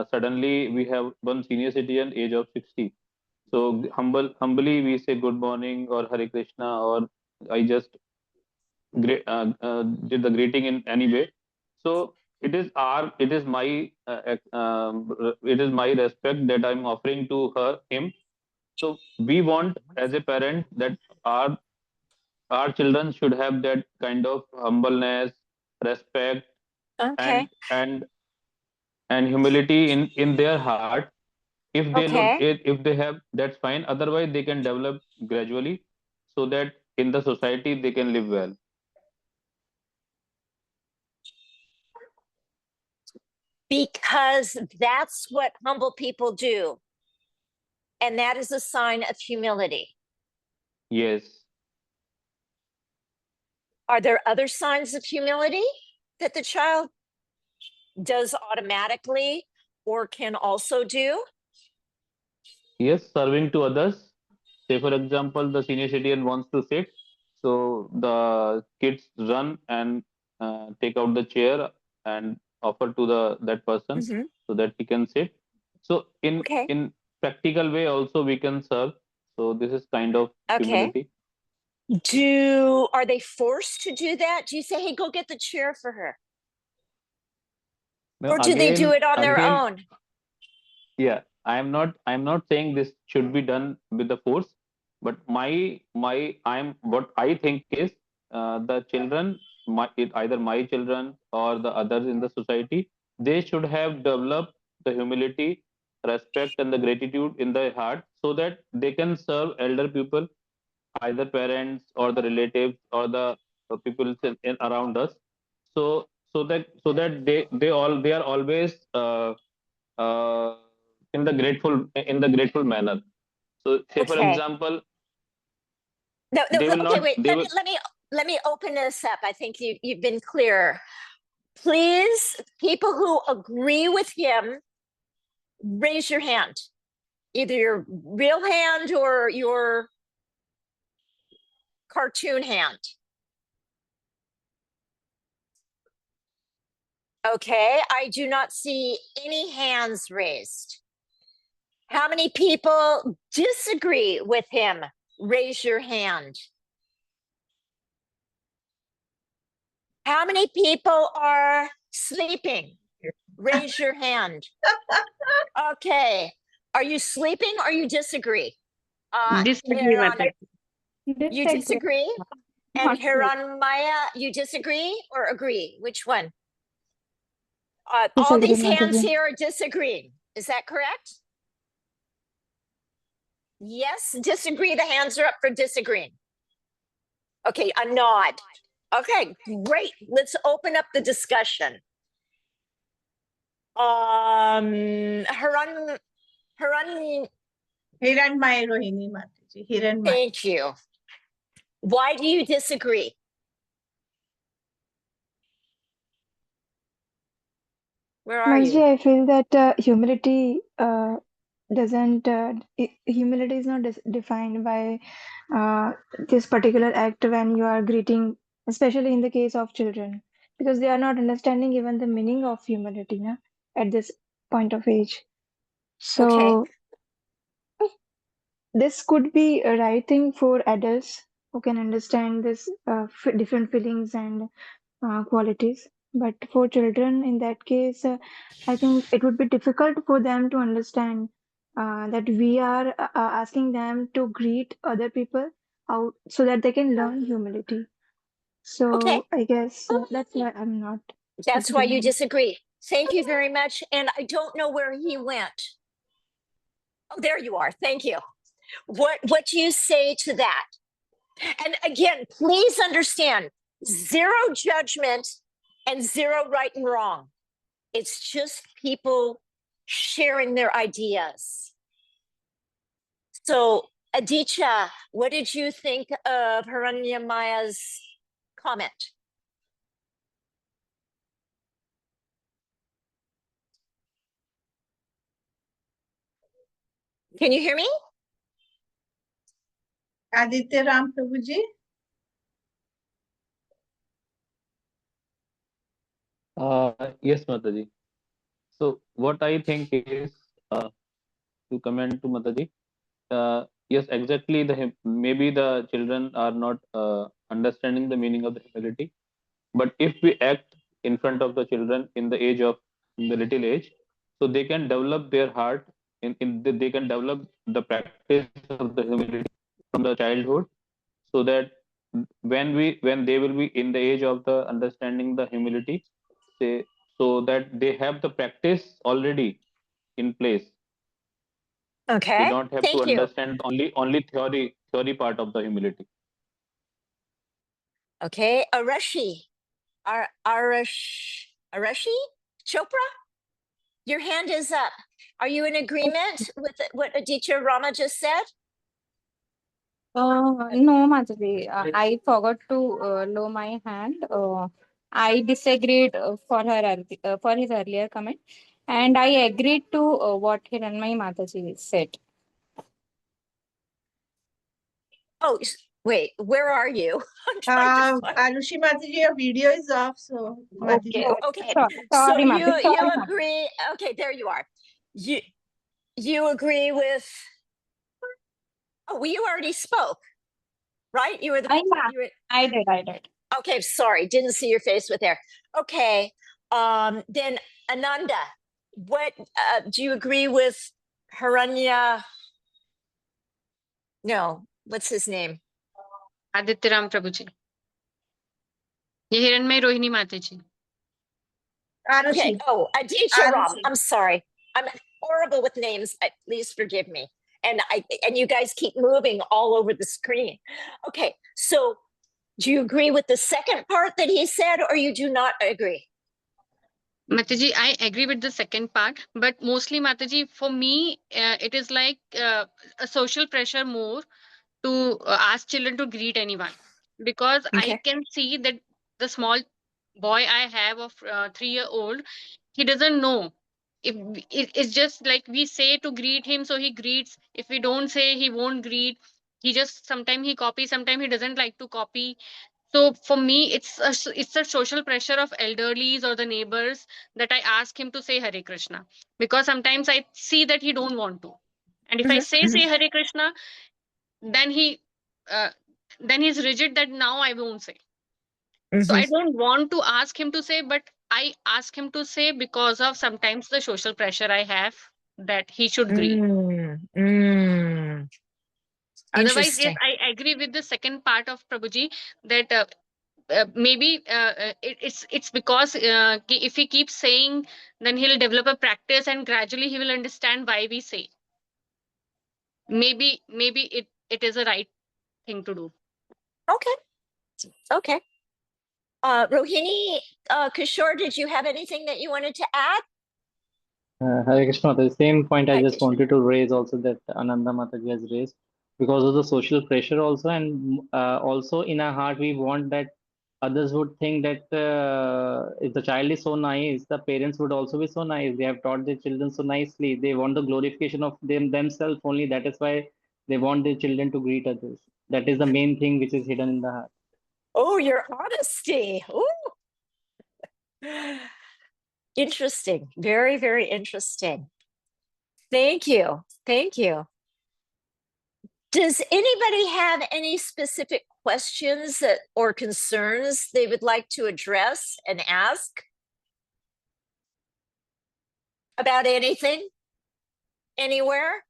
suddenly we have one senior citizen, age of 60. So humbly we say good morning or Hare Krishna, or I just did the greeting in any way. So it is my respect that I'm offering to him. So we want as a parent that our children should have that kind of humbleness, respect, Okay. and and and humility in their heart. If they don't, Okay. if they have, that's fine. Otherwise, they can develop gradually, so that in the society they can live well. Because that's what humble people do. And that is a sign of humility. Yes. Are there other signs of humility that the child does automatically or can also do? Yes, serving to others. Say, for example, the senior citizen wants to sit, so the kids run and take out the chair and offer to the that person Mm-hmm. so that he can sit. So Okay. in practical way also we can serve. So this is kind of Okay. humility. Are they forced to do that? Do you say, hey, go get the chair for her? Now Or do they do it on their again, own? yeah, I'm not saying this should be done with the force, but my I'm what I think is the children, either my children or the others in the society, they should have developed the humility, respect, and the gratitude in their heart, so that they can serve elder people, either parents or the relatives or the people around us. So that they are always uh, in the grateful manner. So say for Okay. example, No, they will okay, not wait. they will Let me open this up. I think you've been clear. Please, people who agree with him, raise your hand. Either your real hand or your cartoon hand. Okay, I do not see any hands raised. How many people disagree with him? Raise your hand. How many people are sleeping? Raise your hand. Okay. Are you sleeping or you disagree? Disagree, Hiran, Mataji. you Disagree. disagree? And Not true. Hiran Maya, you disagree or agree? Which one? All Disagree, these hands Mataji. here are disagreeing. Is that correct? Yes, disagree. The hands are up for disagreeing. Okay, a nod. Okay, great. Let's open up the discussion. Haran, Hiranmaya Rohini Mataji. Hiranmaya. thank you. Why do you disagree? Where are Manji, you? I feel that humility doesn't humility is not defined by this particular act when you are greeting, especially in the case of children, because they are not understanding even the meaning of humility, na, at this point of age. Okay. So this could be a right thing for adults who can understand this different feelings and qualities. But for children, in that case, I think it would be difficult for them to understand that we are asking them to greet other people out so that they can learn humility. Okay. So I guess that's why I'm not That's why you agreeing. disagree. Thank you very much. And I don't know where he went. Oh, there you are. Thank you. What do you say to that? And again, please understand, zero judgment and zero right and wrong. It's just people sharing their ideas. So, Aditya, what did you think of Haranyamaya's comment? Can you hear me? Aditya Ram Prabhuji. Yes, Mataji. So what I think is, to comment to Mataji, yes, exactly. Maybe the children are not understanding the meaning of the humility, but if we act in front of the children in the little age, so they can develop their heart they can develop the practice of the humility from the childhood, so that when they will be in the age of the understanding the humility, they, so that they have the practice already in place. They Okay, don't have to thank you. understand only theory part of the humility. Okay, Arashi, Arashi Chopra, your hand is up. Are you in agreement with what Aditya Rama just said? No, Madhuri, I forgot to lower my hand. I disagreed for his earlier comment, and I agreed to what Hiranmai Mataji said. Oh, wait, where are you? I'm trying to find. Arushi Mataji, your video is off, so Mataji. Okay, so Sorry, Mataji. you agree? Okay, there you are. You agree with? Oh, well, you already spoke, right? You were the. Yeah, You were, I did. okay, sorry, didn't see your face with there. Okay, then Ananda, what do you agree with Haranya? No, what's his name? Aditya Ram Prabhuji. ये हिरणमय रोहिणी माताजी. Arushi. Okay. Oh, Aditya Ram. Arushi. I'm sorry. I'm horrible with names. Please forgive me. And you guys keep moving all over the screen. Okay. So do you agree with the second part that he said, or you do not agree? Mataji, I agree with the second part, but mostly Mataji, for me, it is like a social pressure more to ask children to greet anyone, because I Okay. can see that the small boy I have of 3-year-old, he doesn't know. If it's just like we say to greet him, so he greets. If we don't say, he won't greet. He just sometimes he copies, sometimes he doesn't like to copy. So for me, it's a social pressure of elderlies or the neighbors that I ask him to say Hare Krishna, because sometimes I see that he don't want to, and if I say Hare Krishna, then uh, he's rigid that now I won't say. So I don't want to ask him to say, but I ask him to say because of sometimes the social pressure I have that he should greet. Otherwise, yes, Interesting. I agree with the second part of Prabhuji that maybe it's because if he keeps saying, then he'll develop a practice and gradually he will understand why we say. Maybe it is a right thing to do. Okay. Rohini, Kishore, did you have anything that you wanted to add? Hare Krishna, the same point I Hare just Krishna. wanted to raise also that Ananda Mataji has raised because of the social pressure also, and also in our heart we want that others would think that if the child is so nice, the parents would also be so nice. They have taught their children so nicely. They want the glorification of themselves only. That is why they want their children to greet others. That is the main thing which is hidden in the heart. Oh, your honesty. Ooh. Interesting. Very, very interesting. Thank you. Thank you. Does anybody have any specific questions or concerns they would like to address and ask about anything, anywhere?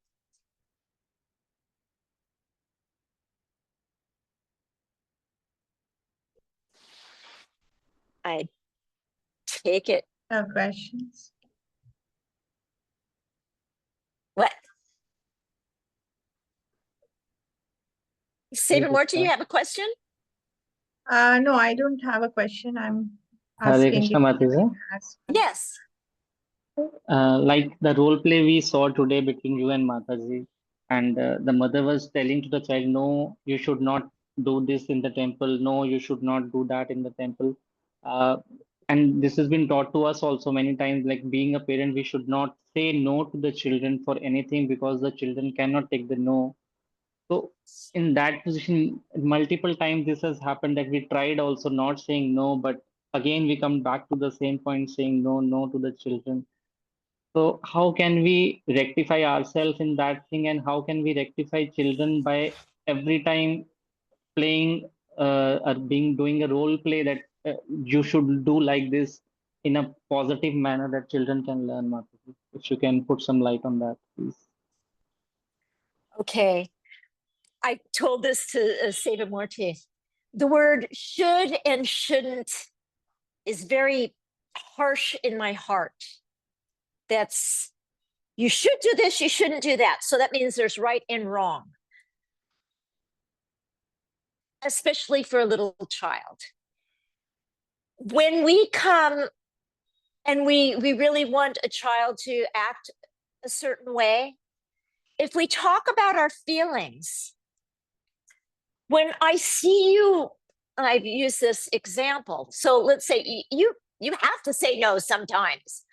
I take it. No questions. What? Saber Morty, you have a question? No, I don't have a question. I'm Hare asking Krishna if Mataji. you ask. Yes. Like the role play we saw today between you and Mataji, and the mother was telling to the child, no, you should not do this in the temple, no, you should not do that in the temple. Uh, and this has been taught to us also many times, like being a parent, we should not say no to the children for anything because the children cannot take the no. So in that position, multiple times this has happened that we tried also not saying no, but again we come back to the same point saying no, no to the children. So how can we rectify ourselves in that thing, and how can we rectify children by every time playing or being doing a role play that you should do like this in a positive manner that children can learn, Mataji? If you can put some light on that, please. Okay. I told this to Saber Morty. The word should and shouldn't is very harsh in my heart. That's, you should do this, you shouldn't do that. So that means there's right and wrong, especially for a little child. When we come and we really want a child to act a certain way, if we talk about our feelings, when I see you, I've used this example. So let's say you have to say no sometimes.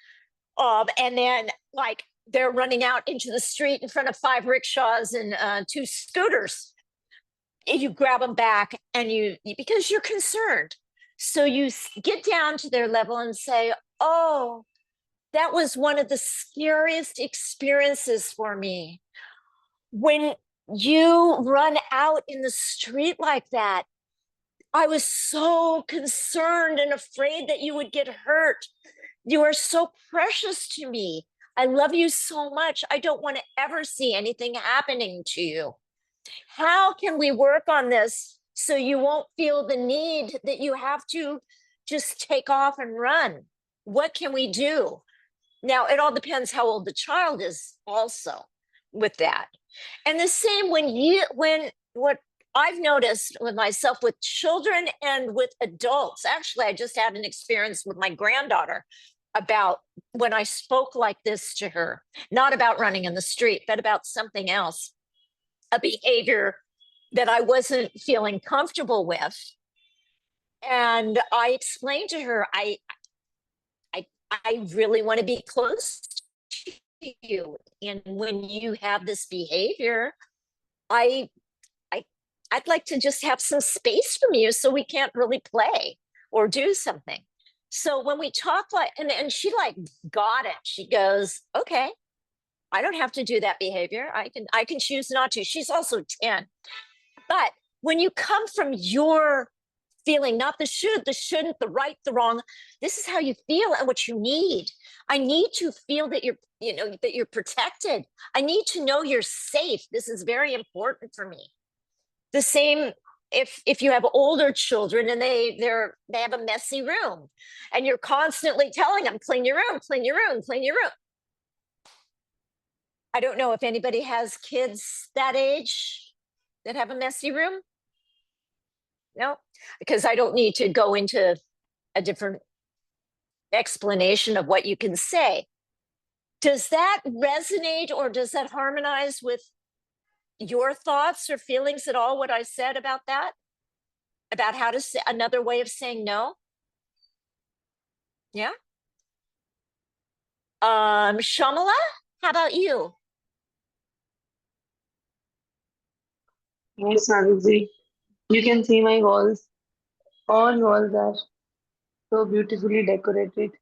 And then like they're running out into the street in front of 5 rickshaws and 2 scooters. You grab them back and because you're concerned. So you get down to their level and say, oh, that was one of the scariest experiences for me. When you run out in the street like that, I was so concerned and afraid that you would get hurt. You are so precious to me. I love you so much. I don't want to ever see anything happening to you. How can we work on this so you won't feel the need that you have to just take off and run? What can we do? Now, it all depends how old the child is also with that. And the same when what I've noticed with myself with children and with adults. Actually, I just had an experience with my granddaughter about when I spoke like this to her, not about running in the street, but about something else, a behavior that I wasn't feeling comfortable with. And I explained to her, I really want to be close to you. And when you have this behavior, I I'd like to just have some space from you so we can't really play or do something. So when we talk like, and she like got it. She goes, okay, I don't have to do that behavior. I can choose not to. She's also 10. But when you come from your feeling, not the should, the shouldn't, the right, the wrong, this is how you feel and what you need. I need to feel that that you're protected. I need to know you're safe. This is very important for me. The same if you have older children and they have a messy room and you're constantly telling them, clean your room, clean your room, clean your room. I don't know if anybody has kids that age that have a messy room. No, because I don't need to go into a different explanation of what you can say Does that resonate or does that harmonize with your thoughts or feelings at all, what I said about that? About how to say another way of saying no? Yeah. Shamala, how about you? Yes, Naviji. You can see my walls. All walls are so beautifully decorated,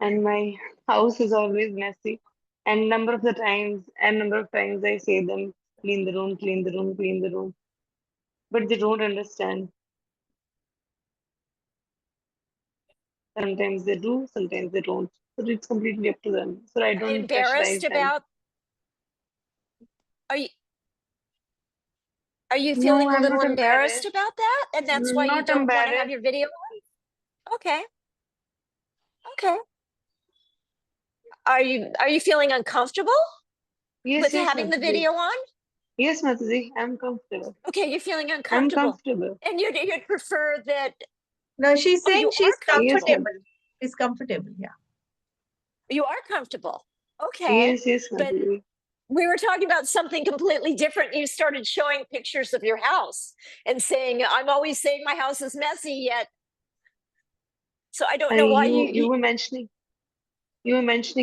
and my house is always messy. And number of times I say them, clean the room, clean the room, clean the room. But they don't understand. Sometimes they do, sometimes they don't. So it's completely up to them. So I don't Embarrassed pressurize them. about, are you, are you No, feeling a I'm little not embarrassed embarrassed. about that? And that's why you Not don't want to have embarrassed. your video on? Okay. Okay. Are you feeling uncomfortable Yes, with yes, having the Mataji. video on? Yes, Mataji, I'm comfortable. Okay, you're feeling I'm uncomfortable. comfortable. And you'd prefer that. No, she's Oh, saying you she's are Yes, comfortable. ma'am. comfortable. She's comfortable, yeah. You are comfortable. Okay. Yes, yes, But Mataji. we were talking about something completely different. You started showing pictures of your house and saying, I'm always saying my house is messy yet. So I don't know why You were mentioning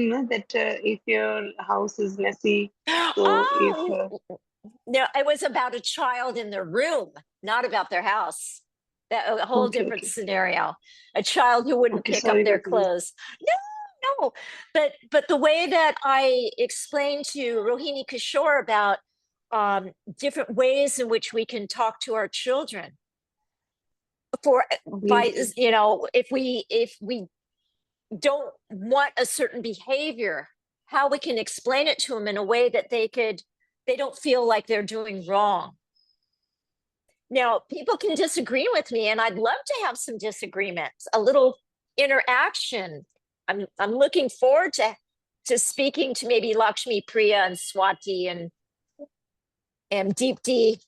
no, that if your house is messy, so if Oh, no, it was about a child in their room, not about their house. That a whole okay, different okay, scenario. A child who wouldn't okay, pick up sorry, their Mataji. clothes. No. But the way that I explained to Rohini Kishore about different ways in which we can talk to our children for by Yes, yes. if we don't want a certain behavior, how we can explain it to them in a way that they don't feel like they're doing wrong. Now, people can disagree with me, and I'd love to have some disagreements, a little interaction. I'm looking forward to speaking to maybe Lakshmi Priya and Swati and Deepti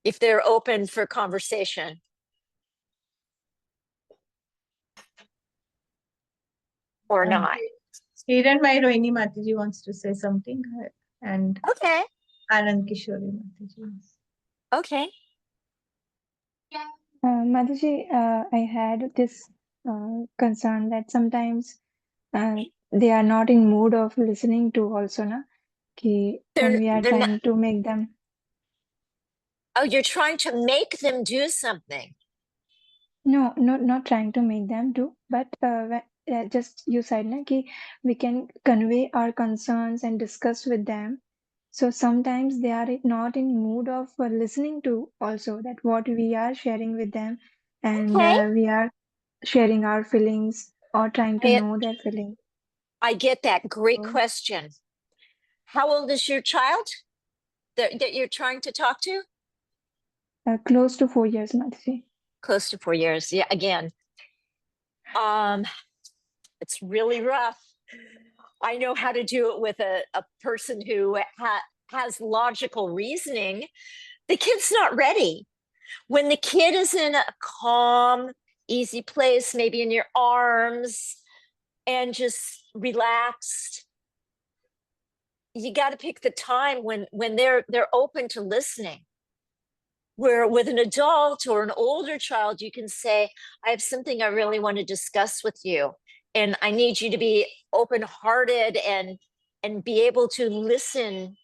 if they're open for conversation or not. Hiranmai Rohini Mataji wants to say something, and Okay. Anand Kishore Mataji. Okay. Mataji, I had this concern that sometimes they are not in mood of listening to also, na? When we are They're not. trying to make them. Oh, you're trying to make them do something. No, not trying to make them do, but just you said na, we can convey our concerns and discuss with them. So sometimes they are not in mood of listening to also that what we are sharing with them, and Okay. we are sharing our feelings or trying to know their feelings. I get that. Great So, question. How old is your child that you're trying to talk to? close to 4 years, Mataji. Close to 4 years. Yeah, again. It's really rough. I know how to do it with a person who has logical reasoning. The kid's not ready. When the kid is in a calm, easy place, maybe in your arms, and just relaxed, you got to pick the time when they're open to listening. Where with an adult or an older child, you can say, I have something I really want to discuss with you, and I need you to be open-hearted and be able to listen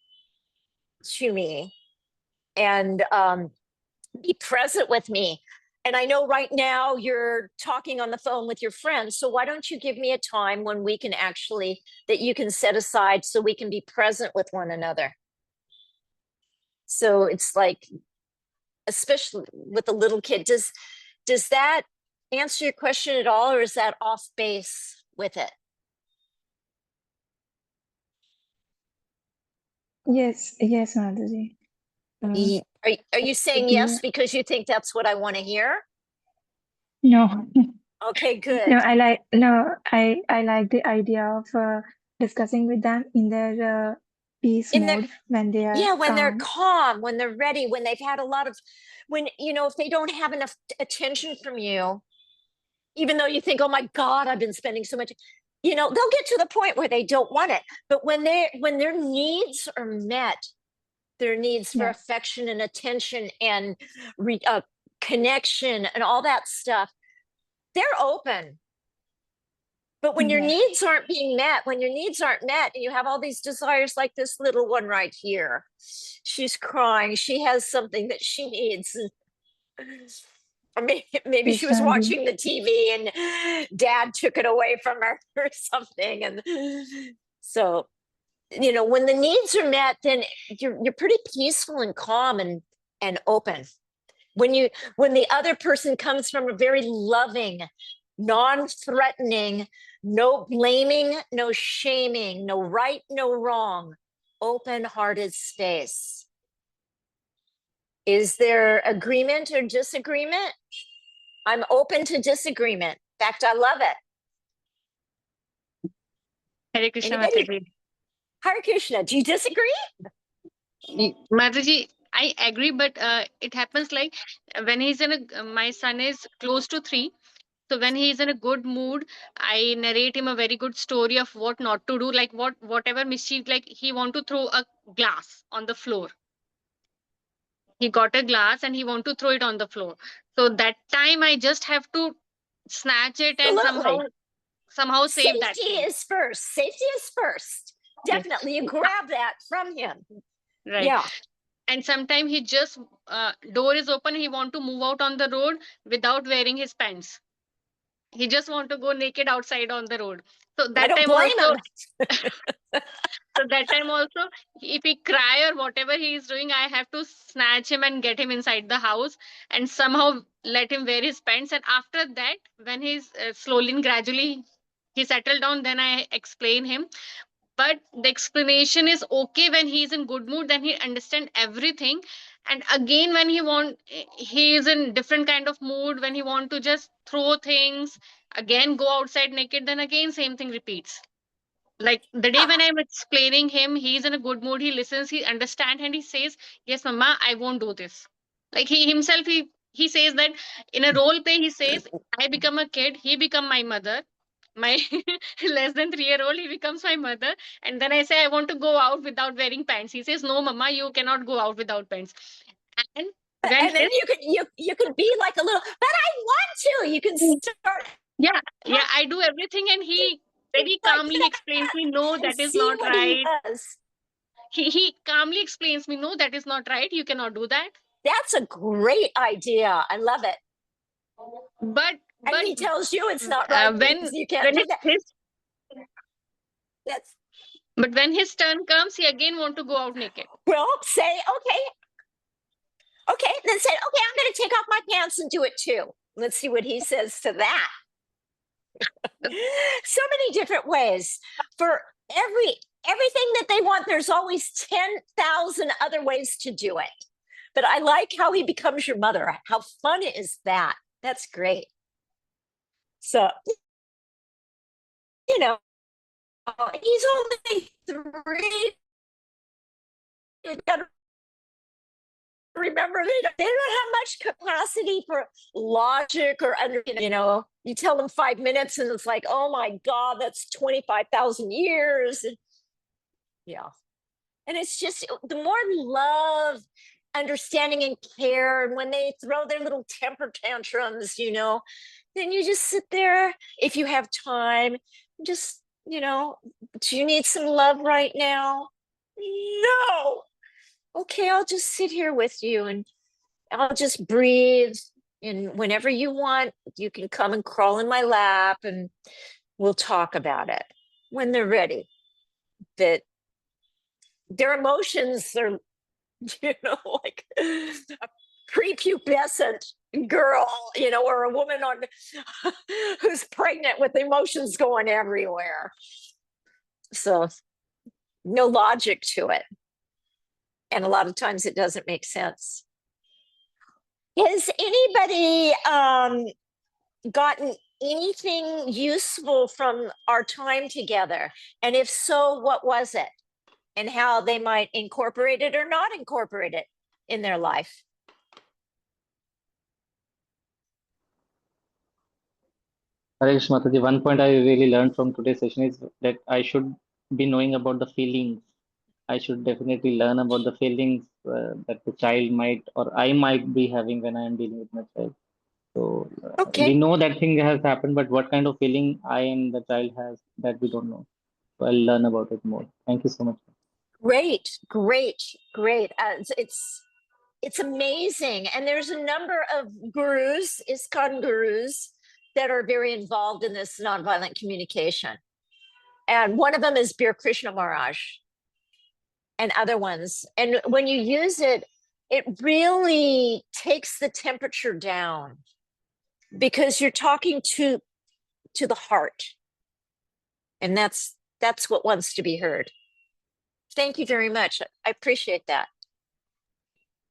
to me and be present with me. And I know right now you're talking on the phone with your friends, so why don't you give me a time when we can actually, that you can set aside so we can be present with one another. So it's like, especially with a little kid, does that answer your question at all, or is that off base with it? Yes, Mataji. Are you saying yes because you think that's what I want to hear? No. Okay, good. I like the idea of discussing with them in their peace mode when they are when they're calm. calm, when they're ready, when they've had a lot of, when, if they don't have enough attention from you, even though you think, oh my God, I've been spending so much, you know, they'll get to the point where they don't want it. But when their needs are met, their needs for Yeah. affection and attention and connection and all that stuff, they're open. But when your Yeah. needs aren't being met, when your needs aren't met, and you have all these desires, like this little one right here, she's crying, she has something that she needs. Or maybe She's she was hungry. watching the TV and dad took it away from her or something. And so, you know, when the needs are met, then you're pretty peaceful and calm and open. When the other person comes from a very loving, non-threatening, no blaming, no shaming, no right, no wrong, open-hearted space. Is there agreement or disagreement? I'm open to disagreement. In fact, I love it. Hare Krishna, Anybody? Mataji. Hare Krishna, do you disagree? Mataji, I agree, but it happens like when he's in a, my son is close to 3. So when he's in a good mood, I narrate him a very good story of what not to do, like whatever mischief, like he want to throw a glass on the floor. He got a glass and he want to throw it on the floor. So that time I just have to snatch it and Absolutely. somehow save that Safety thing. is first. Safety is first. Yes. Definitely. You grab that from him. Right. Yeah. And sometimes he just door is open, he want to move out on the road without wearing his pants. He just want to go naked outside on the road. So I that don't time blame also, him. so that time also, if he cry or whatever he is doing, I have to snatch him and get him inside the house and somehow let him wear his pants. And after that, when he's slowly and gradually he settled down, then I explain him. But the explanation is okay when he's in good mood, then he understand everything. And again, when he is in different kind of mood, when he want to just throw things, again go outside naked, then again same thing repeats. Like the day when I'm explaining him, he's in a good mood, he listens, he understands, and he says, yes mama, I won't do this. Like he himself, he says that in a role play, he says, I become a kid, he become my mother, my less than 3-year-old, he becomes my mother. And then I say, I want to go out without wearing pants. He says, no mama, you cannot go out without pants. And when And then you can be like a little, but I want to. You can start yeah, I do everything, and he very like calmly explains me, no, and that is see not what he right. does. He calmly explains me, no, that is not right, you cannot do that. That's a great idea. I love it. But And he tells you it's not right because you can't do that. That's But when his turn comes, he again want to go out naked. well, say okay, then say, okay, I'm going to take off my pants and do it too. Let's see what he says to that. So many different ways for everything that they want. There's always 10,000 other ways to do it. But I like how he becomes your mother. How fun is that? That's great. So, you know, he's only 3. You gotta remember they don't have much capacity for logic or under, you know, you tell them 5 minutes and it's like, oh my God, that's 25,000 years. Yeah. And it's just the more love, understanding, and care. And when they throw their little temper tantrums, you know, then you just sit there if you have time, just, you know, do you need some love right now? No. Okay, I'll just sit here with you and I'll just breathe. And whenever you want, you can come and crawl in my lap and we'll talk about it when they're ready. That their emotions are, you know, like a prepubescent girl, you know, or a woman on who's pregnant with emotions going everywhere. So no logic to it. And a lot of times it doesn't make sense. Has anybody gotten anything useful from our time together? And if so, what was it? And how they might incorporate it or not incorporate it in their life? Hare Krishna Mataji, one point I really learned from today's session is that I should be knowing about the feelings. I should definitely learn about the feelings that the child might or I might be having when I am dealing with my child. So we Okay, know that thing has happened, but what kind of feeling I and the child has, that we don't know. So I'll learn about it more. Thank you so much. great, great, great. It's amazing, and there's a number of gurus, ISKCON gurus, that are very involved in this nonviolent communication. And one of them is Bir Krishna Maharaj and other ones. And when you use it, it really takes the temperature down because you're talking to the heart. And that's what wants to be heard. Thank you very much. I appreciate that.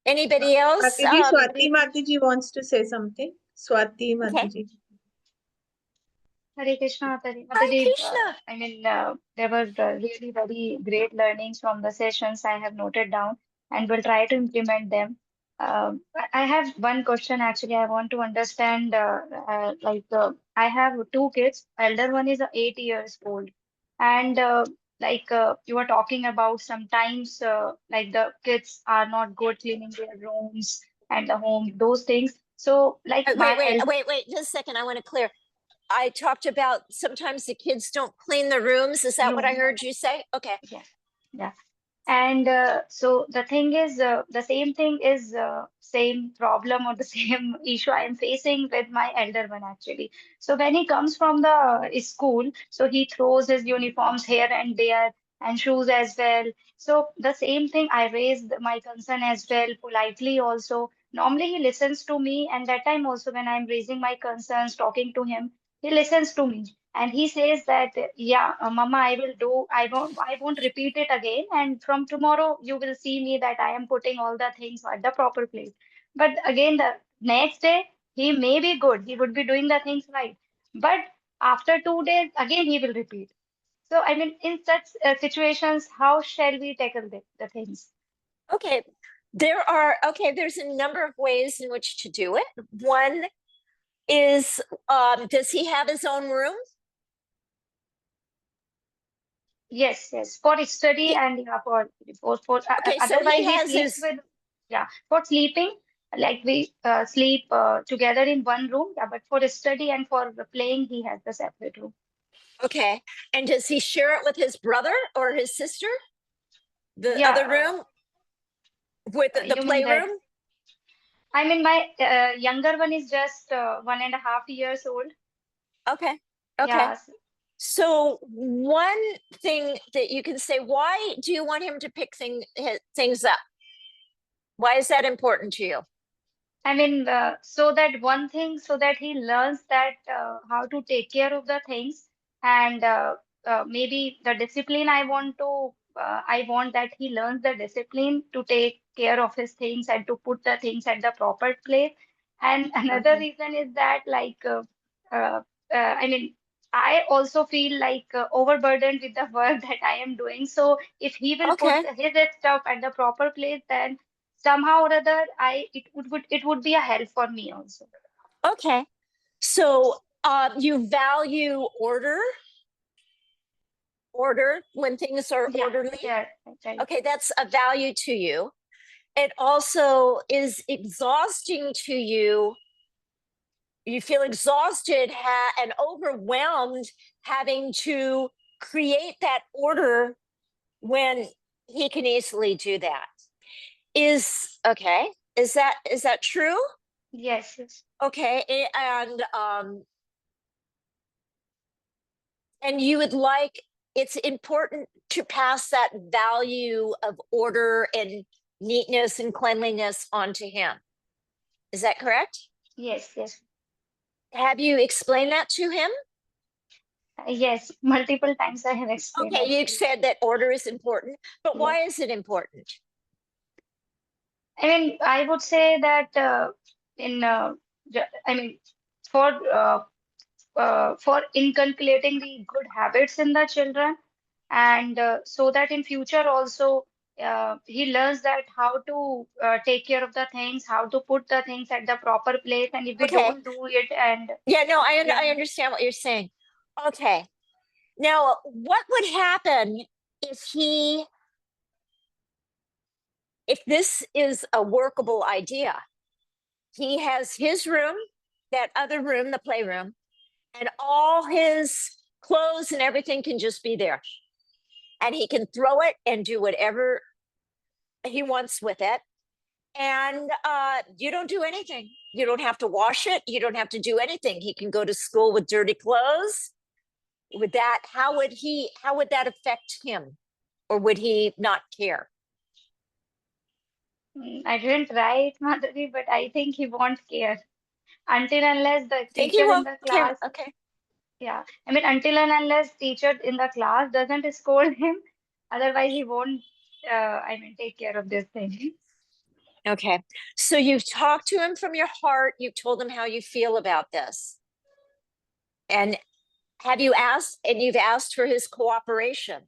Anybody else? Swati Mataji wants to say something. Swati Okay. Mataji. Hare Krishna, Hare Hare Mataji. Krishna. I mean, there were really very great learnings from the sessions I have noted down and will try to implement them. I have one question actually. I want to understand, I have two kids. Elder one is 8 years old, and you were talking about sometimes like the kids are not good cleaning their rooms and the home, those things. So like Wait, just a second. I want to clear. I talked about sometimes the kids don't clean the rooms. Is that what I heard you say? Okay. Yeah, yeah. And so the thing is, the same thing is same problem or the same issue I am facing with my elder one actually. So when he comes from the school, so he throws his uniforms here and there and shoes as well. So the same thing I raised my concern as well politely also. Normally he listens to me, and that time also when I'm raising my concerns, talking to him, he listens to me. And he says that, yeah, Mama, I won't repeat it again. And from tomorrow, you will see me that I am putting all the things at the proper place. But again, the next day, he may be good. He would be doing the things right. But after 2 days, again, he will repeat. So, I mean, in such situations, how shall we tackle the things? Okay. There's a number of ways in which to do it. One is, does he have his own room? Yes, yes, for study Yeah. and yeah, Okay, so otherwise he he has sleeps his, with, yeah, for sleeping, like we sleep together in one room, yeah, but for study and for the playing he has the separate room. okay. And does he share it with his brother or his sister? The Yeah, other room with the you mean that? playroom? I mean, my younger one is just 1.5 years old. Okay. Okay. Yeah, So one thing that you can say, why do you want him to pick things up? Why is that important to you? I mean, so that one thing, so that he learns that how to take care of the things, and maybe the discipline I want that he learns the discipline to take care of his things and to put the things at the proper place. And another reason is that, uh, I mean, I also feel like overburdened with the work that I am doing. So if he will put Okay. his stuff at the proper place, then somehow or other it would be a help for me also. Okay. So you value order when things are Yeah, orderly. yeah, right. Okay, that's a value to you. It also is exhausting to you. You feel exhausted and overwhelmed having to create that order when he can easily do that. Is that true? Yes, yes. Okay, and you would like, it's important to pass that value of order and neatness and cleanliness onto him. Is that correct? Yes, yes. Have you explained that to him? Yes, multiple times I have explained Okay, you actually. said that order is important, but Yes. why is it important? I mean, I would say that in I mean, for for inculcating the good habits in the children, and so that in future also he learns that how to take care of the things, how to put the things at the proper place, and if we Okay. don't do it, and Yeah, no, I yeah, understand what you're saying. Okay. Now, what would happen if this is a workable idea? He has his room, that other room, the playroom, and all his clothes and everything can just be there. And he can throw it and do whatever he wants with it. And you don't do anything. You don't have to wash it. You don't have to do anything. He can go to school with dirty clothes. With that, how would that affect him? Or would he not care? I didn't try it, Madhuri, but I think he won't care until unless the Think he teacher in won't the care? class, Okay. yeah, I mean, until and unless teacher in the class doesn't scold him, otherwise he won't, I mean, take care of this thing. Okay. So you've talked to him from your heart. You've told him how you feel about this. And you've asked for his cooperation.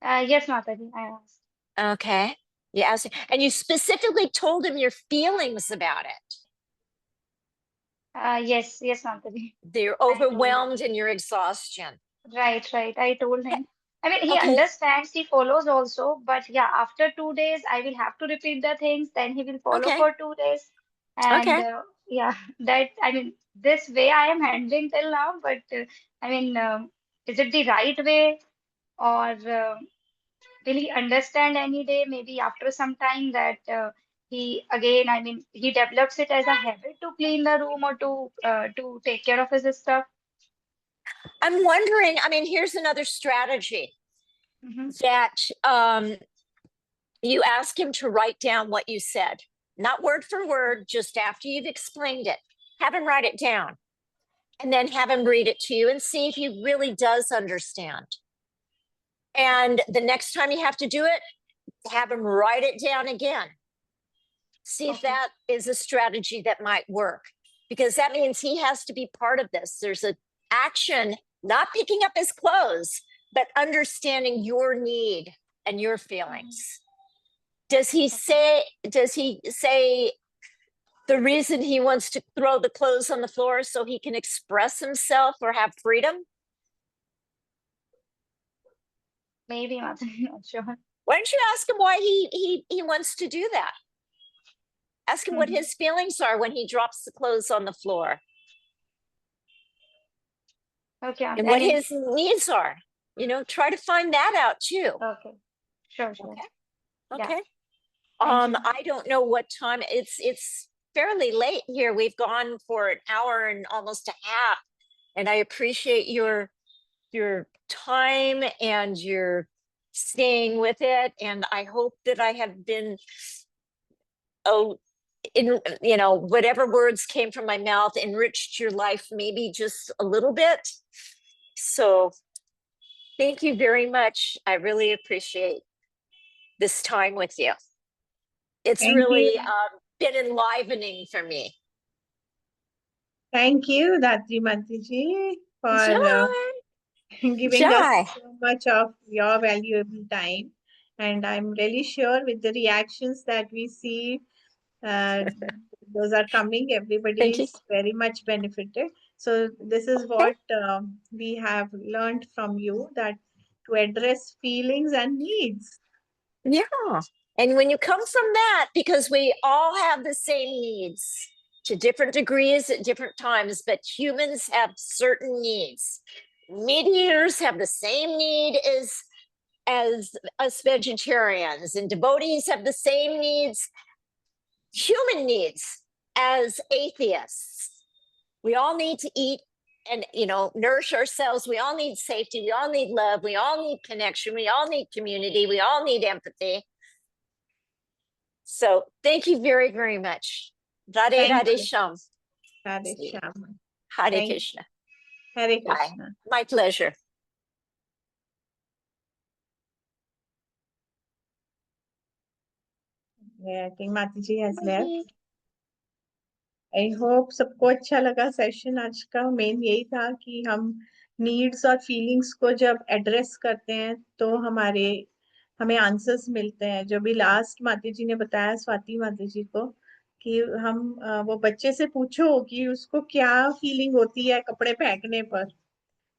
Yes, Mataji, I asked. Okay. You asked, and you specifically told him your feelings about it. Yes, yes, Mataji. They're I told him. overwhelmed in your exhaustion. Right, right. I told him. I mean, he Okay. understands, he follows also, but yeah, after 2 days, I will have to repeat the things, then he will follow Okay. for 2 days. And Okay. yeah, that, I mean, this way I am handling till now, but I mean, is it the right way, or will he understand any day, maybe after some time, that he again, I mean, he develops it as a habit to clean the room or to take care of his stuff? I'm wondering, I mean, here's another strategy Mm-hmm. that you ask him to write down what you said, not word for word, just after you've explained it. Have him write it down and then have him read it to you and see if he really does understand. And the next time you have to do it, have him write it down again. See if that is a strategy that might work, because that means he has to be part of this. There's an action, not picking up his clothes, but understanding your need and your feelings. Does he say the reason he wants to throw the clothes on the floor is so he can express himself or have freedom? Maybe, I'm not sure. Why don't you ask him why he wants to do that? Ask him what his feelings are when he drops the clothes on the floor. Okay, And what his needs are. You know, try to find that out too. Okay, sure, sure. Okay. Yeah. Okay. Thank you. I don't know what time it's fairly late here. We've gone for an hour and almost a half. And I appreciate your time and your staying with it. And I hope that I have been in, you know, whatever words came from my mouth enriched your life maybe just a little bit. So thank you very much. I really appreciate this time with you. It's Thank really you. been enlivening for me. Thank you, Datri Mantiji, for Joy. giving Joy. us so much of your valuable time. And I'm really sure with the reactions that we see, those are coming, everybody Thank you. is very much benefited. So this is what we have learned from you, that to address feelings and needs. Yeah. And when you come from that, because we all have the same needs to different degrees at different times, but humans have certain needs. Meat eaters have the same need as us vegetarians, and devotees have the same needs, human needs, as atheists. We all need to eat and, you know, nourish ourselves. We all need safety. We all need love. We all need connection. We all need community. We all need empathy. So thank you very, very much. Radhe Thank Radhe you. Sham. Radhe Shyam. Hare Thank you. Krishna. Hare Bye. Krishna. My pleasure. Yeah, I think Mataji has left. I hope सबको अच्छा लगा session आज का। Main यही था कि हम needs और फीलिंग्स को जब एड्रेस करते हैं तो हमें आंसर्स मिलते हैं। जो भी लास्ट माता जी ने बताया, स्वाति माता जी को, कि हम वो बच्चे से पूछो कि उसको क्या फीलिंग होती है कपड़े फेंकने पर,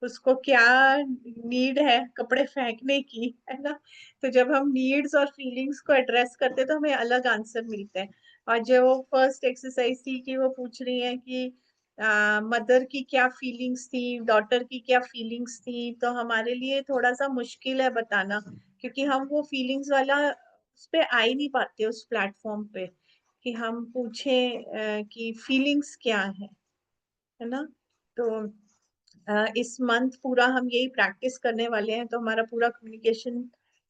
उसको क्या नीड है कपड़े फेंकने की, है ना। तो जब हम नीड्स और फीलिंग्स को एड्रेस करते हैं तो हमें अलग आंसर मिलते हैं। और जो फर्स्ट एक्सरसाइज थी कि वो पूछ रही है कि मदर की क्या फीलिंग्स थी, डॉटर की क्या फीलिंग्स थी, तो हमारे लिए थोड़ा सा मुश्किल है बताना, क्योंकि हम वो फीलिंग्स वाला उस पे आ ही नहीं पाते उस प्लेटफॉर्म पे कि हम पूछें कि फीलिंग्स क्या है ना। तो इस मंथ पूरा हम यही प्रैक्टिस करने वाले हैं, तो हमारा पूरा कम्युनिकेशन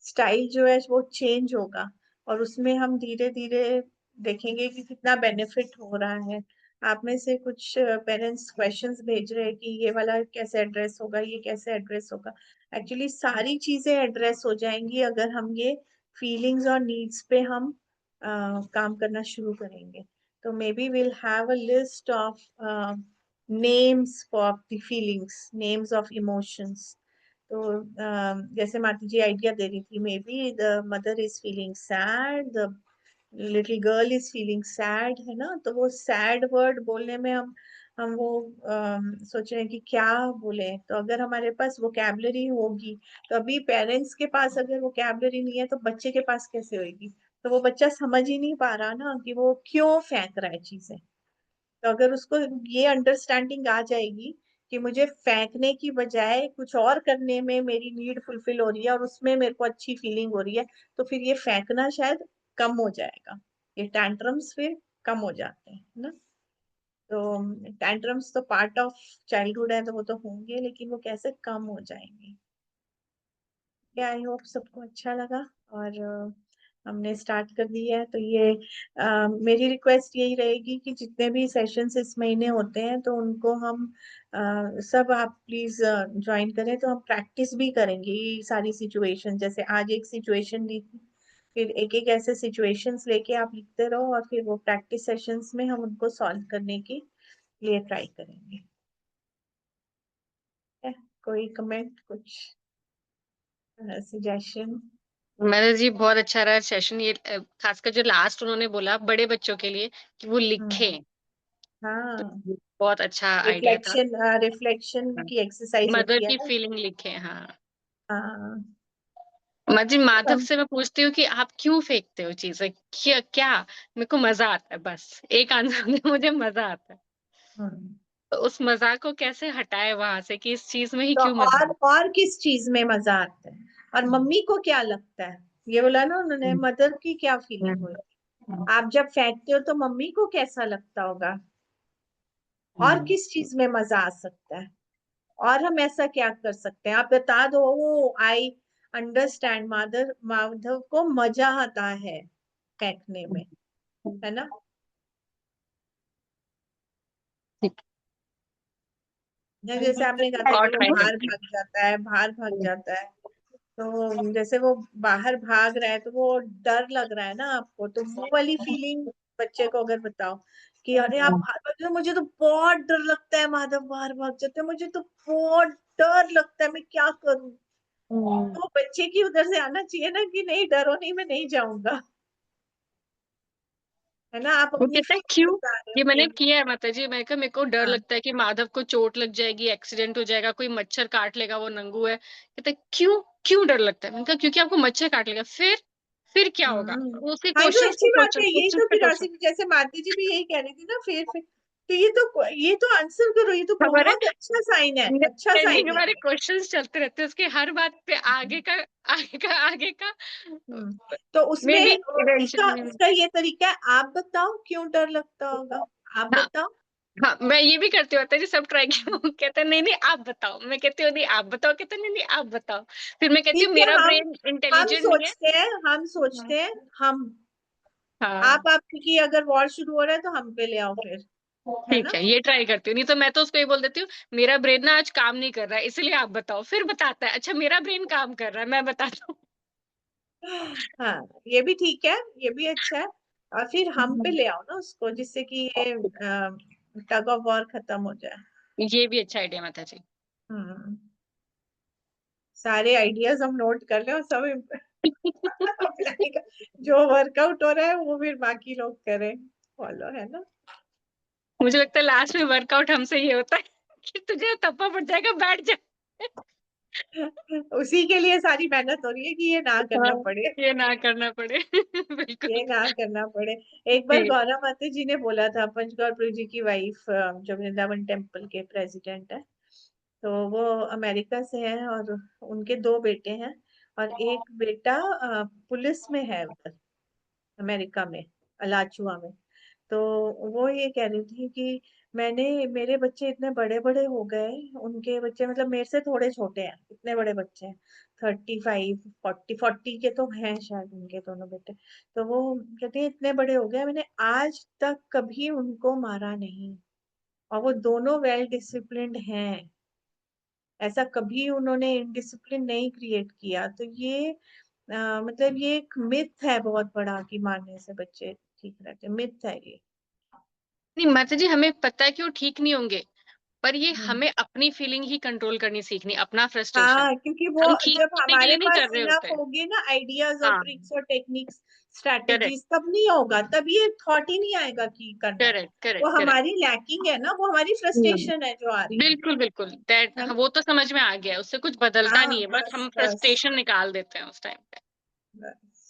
स्टाइल जो है वो चेंज होगा, और उसमें हम धीरे धीरे देखेंगे कि कितना बेनिफिट हो रहा है। आप में से कुछ पेरेंट्स क्वेश्चंस भेज रहे हैं कि ये वाला कैसे एड्रेस होगा, ये कैसे एड्रेस होगा। एक्चुअली सारी चीजें एड्रेस हो जाएंगी अगर हम ये फीलिंग्स और नीड्स पे हम काम करना शुरू करेंगे। तो may be will have a list of names for the feelings, names of emotions. तो जैसे माता जी आइडिया दे रही थी, may be the mother is feeling sad, the little girl is feeling sad, है ना। तो वो सैड वर्ड बोलने में हम वो सोच रहे हैं कि क्या बोले। तो अगर हमारे पास वोकैबलरी होगी, तो अभी पेरेंट्स के पास अगर वोकैबलरी नहीं है तो बच्चे के पास कैसे होगी। तो वो बच्चा समझ ही नहीं पा रहा ना कि वो क्यों फेंक रहा है चीजें। तो अगर उसको ये अंडरस्टैंडिंग आ जाएगी कि मुझे फेंकने की बजाय कुछ और करने में मेरी नीड फुलफिल हो रही है और उसमें मेरे को अच्छी फीलिंग हो रही है, तो फिर ये फेंकना शायद कम हो जाएगा, ये टैंट्रम्स फिर कम हो जाते हैं ना। तो टैंट्रम्स तो पार्ट ऑफ चाइल्डहुड है, तो वो तो होंगे, लेकिन वो कैसे कम हो जाएंगे। आई होप सबको अच्छा लगा। और हमने स्टार्ट कर दिया है, तो ये मेरी रिक्वेस्ट यही रहेगी कि जितने भी सेशंस इस महीने होते हैं तो उनको हम सब आप प्लीज ज्वाइन करें, तो हम प्रैक्टिस भी करेंगे ये सारी सिचुएशन। जैसे आज एक सिचुएशन ली थी, फिर एक एक ऐसे सिचुएशंस लेके आप लिखते रहो, और फिर वो प्रैक्टिस सेशंस में हम उनको सॉल्व करने के लिए ट्राई करेंगे। कोई कमेंट, कुछ सजेशन? मैडम जी बहुत अच्छा रहा सेशन ये, खासकर जो लास्ट उन्होंने बोला बड़े बच्चों के लिए कि वो लिखें, तो हाँ, ये बहुत अच्छा आइडिया था। रिफ्लेक्शन की एक्सरसाइज मदर होती है की ना। फीलिंग लिखें, हाँ। हाँ, जी माधव से मैं पूछती हूँ कि आप क्यों फेंकते हो चीजें, क्या क्या? मेरे को मजा आता है, बस एक आंसर दे, मुझे मजा आता है। हम्म। तो उस मजा को कैसे हटाए वहां से कि इस चीज में ही तो क्यों मजा आता और किस चीज में मजा आता है, और मम्मी को क्या लगता है, ये बोला ना उन्होंने, है? मदर की क्या फीलिंग हम्म, हुई। आप जब फेंकते हो तो मम्मी को कैसा लगता होगा, और हम्म, किस चीज में मजा आ सकता है, और हम ऐसा क्या कर सकते हैं। आप बता दो, ओ आई अंडरस्टैंड, माधव को मजा आता है फेंकने में, है ना। ठीक जैसे आपने कहा है, था और कि वो ट्राई बाहर करती भाग जाता है, बाहर भाग हूँ। जाता है। तो जैसे वो बाहर भाग रहा है तो वो डर लग रहा है ना आपको, तो वो वाली फीलिंग बच्चे को अगर बताओ कि अरे आप बाहर भाग रहे हो, मुझे तो बहुत डर लगता है, माधव बाहर भाग जाते हैं, मुझे तो बहुत डर लगता है, मैं क्या करूं। तो बच्चे की उधर से आना चाहिए ना कि नहीं डरो नहीं, मैं नहीं जाऊंगा, है ना। आप वो अपनी कहता है फीलिंग क्यों? बता रहे हो ये मैंने कि किया है माता जी, मैं कहा मेरे को डर हाँ। लगता है कि माधव को चोट लग जाएगी, एक्सीडेंट हो जाएगा, कोई मच्छर काट लेगा, वो नंगू है। कहता है क्यों, क्यों डर लगता है? मैंने कहा क्योंकि आपको मच्छर काट लेगा, फिर क्या होगा? हम्म। उसके हाँ, ये तो क्वेश्चंस पे अच्छी बात क्वेश्चन, है, यही क्वेश्चन तो पे फिर क्वेश्चन। आसिफ जैसे माती जी भी यही कह रही थी ना, फिर तो ये तो आंसर करो, ये तो हमारे बहुत अच्छा साइन है, अच्छा पेंडिंग साइन है हमारे ये। क्वेश्चंस चलते रहते हैं, उसके हर बात पे आगे का हम्म। तो उसमें मे बी उसका इवेंचुअली। उसका ये तरीका है, आप बताओ क्यों डर लगता होगा, आप हाँ, बताओ। हाँ, मैं ये भी करती हूँ जी, सब ट्राई किया हूँ। कहते हैं नहीं नहीं आप बताओ, मैं कहती हूँ नहीं आप बताओ, कहते हैं नहीं नहीं आप बताओ। फिर मैं कहती हूँ ठीक है, मेरा हम ब्रेन हम इंटेलिजेंट नहीं है। सोचते हैं, हम सोचते हैं, हम हाँ, आपकी अगर वॉर शुरू हो रहा है तो हम पे ले आओ फिर, है ठीक ना। है, ये ट्राई करती हूँ। नहीं तो मैं तो उसको ये बोल देती हूँ मेरा ब्रेन ना आज काम नहीं कर रहा है, इसलिए आप बताओ। फिर बताता है अच्छा मेरा ब्रेन काम कर रहा है, मैं बताता हूँ। हाँ, ये भी ठीक है, ये भी अच्छा है। और फिर हम पे ले आओ ना उसको, जिससे कि ये टग ऑफ वॉर खत्म हो जाए। ये भी अच्छा आइडिया माता जी। हम्म सारे आइडियाज हम नोट कर लें और सब अप्लाई कर, जो वर्कआउट हो रहा है वो फिर बाकी लोग करें, फॉलो, है ना। मुझे लगता है लास्ट में वर्कआउट हमसे ये होता है कि तुझे तप्पा पड़ जाएगा, बैठ जा। उसी के लिए सारी मेहनत हो रही है कि ये ना करना हाँ, पड़े, ये ना करना पड़े। बिल्कुल। ये ना करना पड़े। एक बार जी। गौरा माता जी ने बोला था, पंचगौर प्रभु जी की वाइफ, जो वृंदावन टेम्पल के प्रेसिडेंट है, तो वो अमेरिका से है और उनके दो बेटे हैं, और एक बेटा पुलिस में है उधर अमेरिका में, अलाचुआ में। तो वो ये कह रही थी कि मेरे बच्चे इतने बड़े बड़े हो गए, उनके बच्चे मतलब मेरे से थोड़े छोटे हैं, इतने बड़े बच्चे हैं, 35 40 के तो हैं शायद उनके दोनों बेटे। तो वो कहते हैं इतने बड़े हो गए, मैंने आज तक कभी उनको मारा नहीं, और वो दोनों वेल डिसिप्लिन्ड हैं, ऐसा कभी उन्होंने इनडिसिप्लिन नहीं क्रिएट किया। तो ये मतलब ये एक मिथ है बहुत बड़ा कि मारने से बच्चे ठीक रहते, मिथ है ये। नहीं माता जी, हमें पता है कि वो ठीक नहीं होंगे, पर ये हम्म। हमें अपनी फीलिंग ही कंट्रोल करनी सीखनी, अपना फ्रस्ट्रेशन। हाँ, क्योंकि वो हम ठीक जब होने के हमारे लिए नहीं पास कर रहे इनफ होते। होगी ना आइडियाज और हाँ, ट्रिक्स और टेक्निक्स करेक्ट, स्ट्रेटेजीज, तब नहीं होगा, तब ये थॉट ही नहीं आएगा कि करना है। करेक्ट, वो करेक्ट, करेक्ट। हमारी लैकिंग है ना, वो हमारी हम्म, फ्रस्ट्रेशन है जो आ रही बिल्कुल बिल्कुल, दैट है ना। वो तो समझ में आ गया, उससे कुछ बदलता हाँ, नहीं है, बस बस हम बस फ्रस्ट्रेशन निकाल देते हैं उस टाइम पे। बस।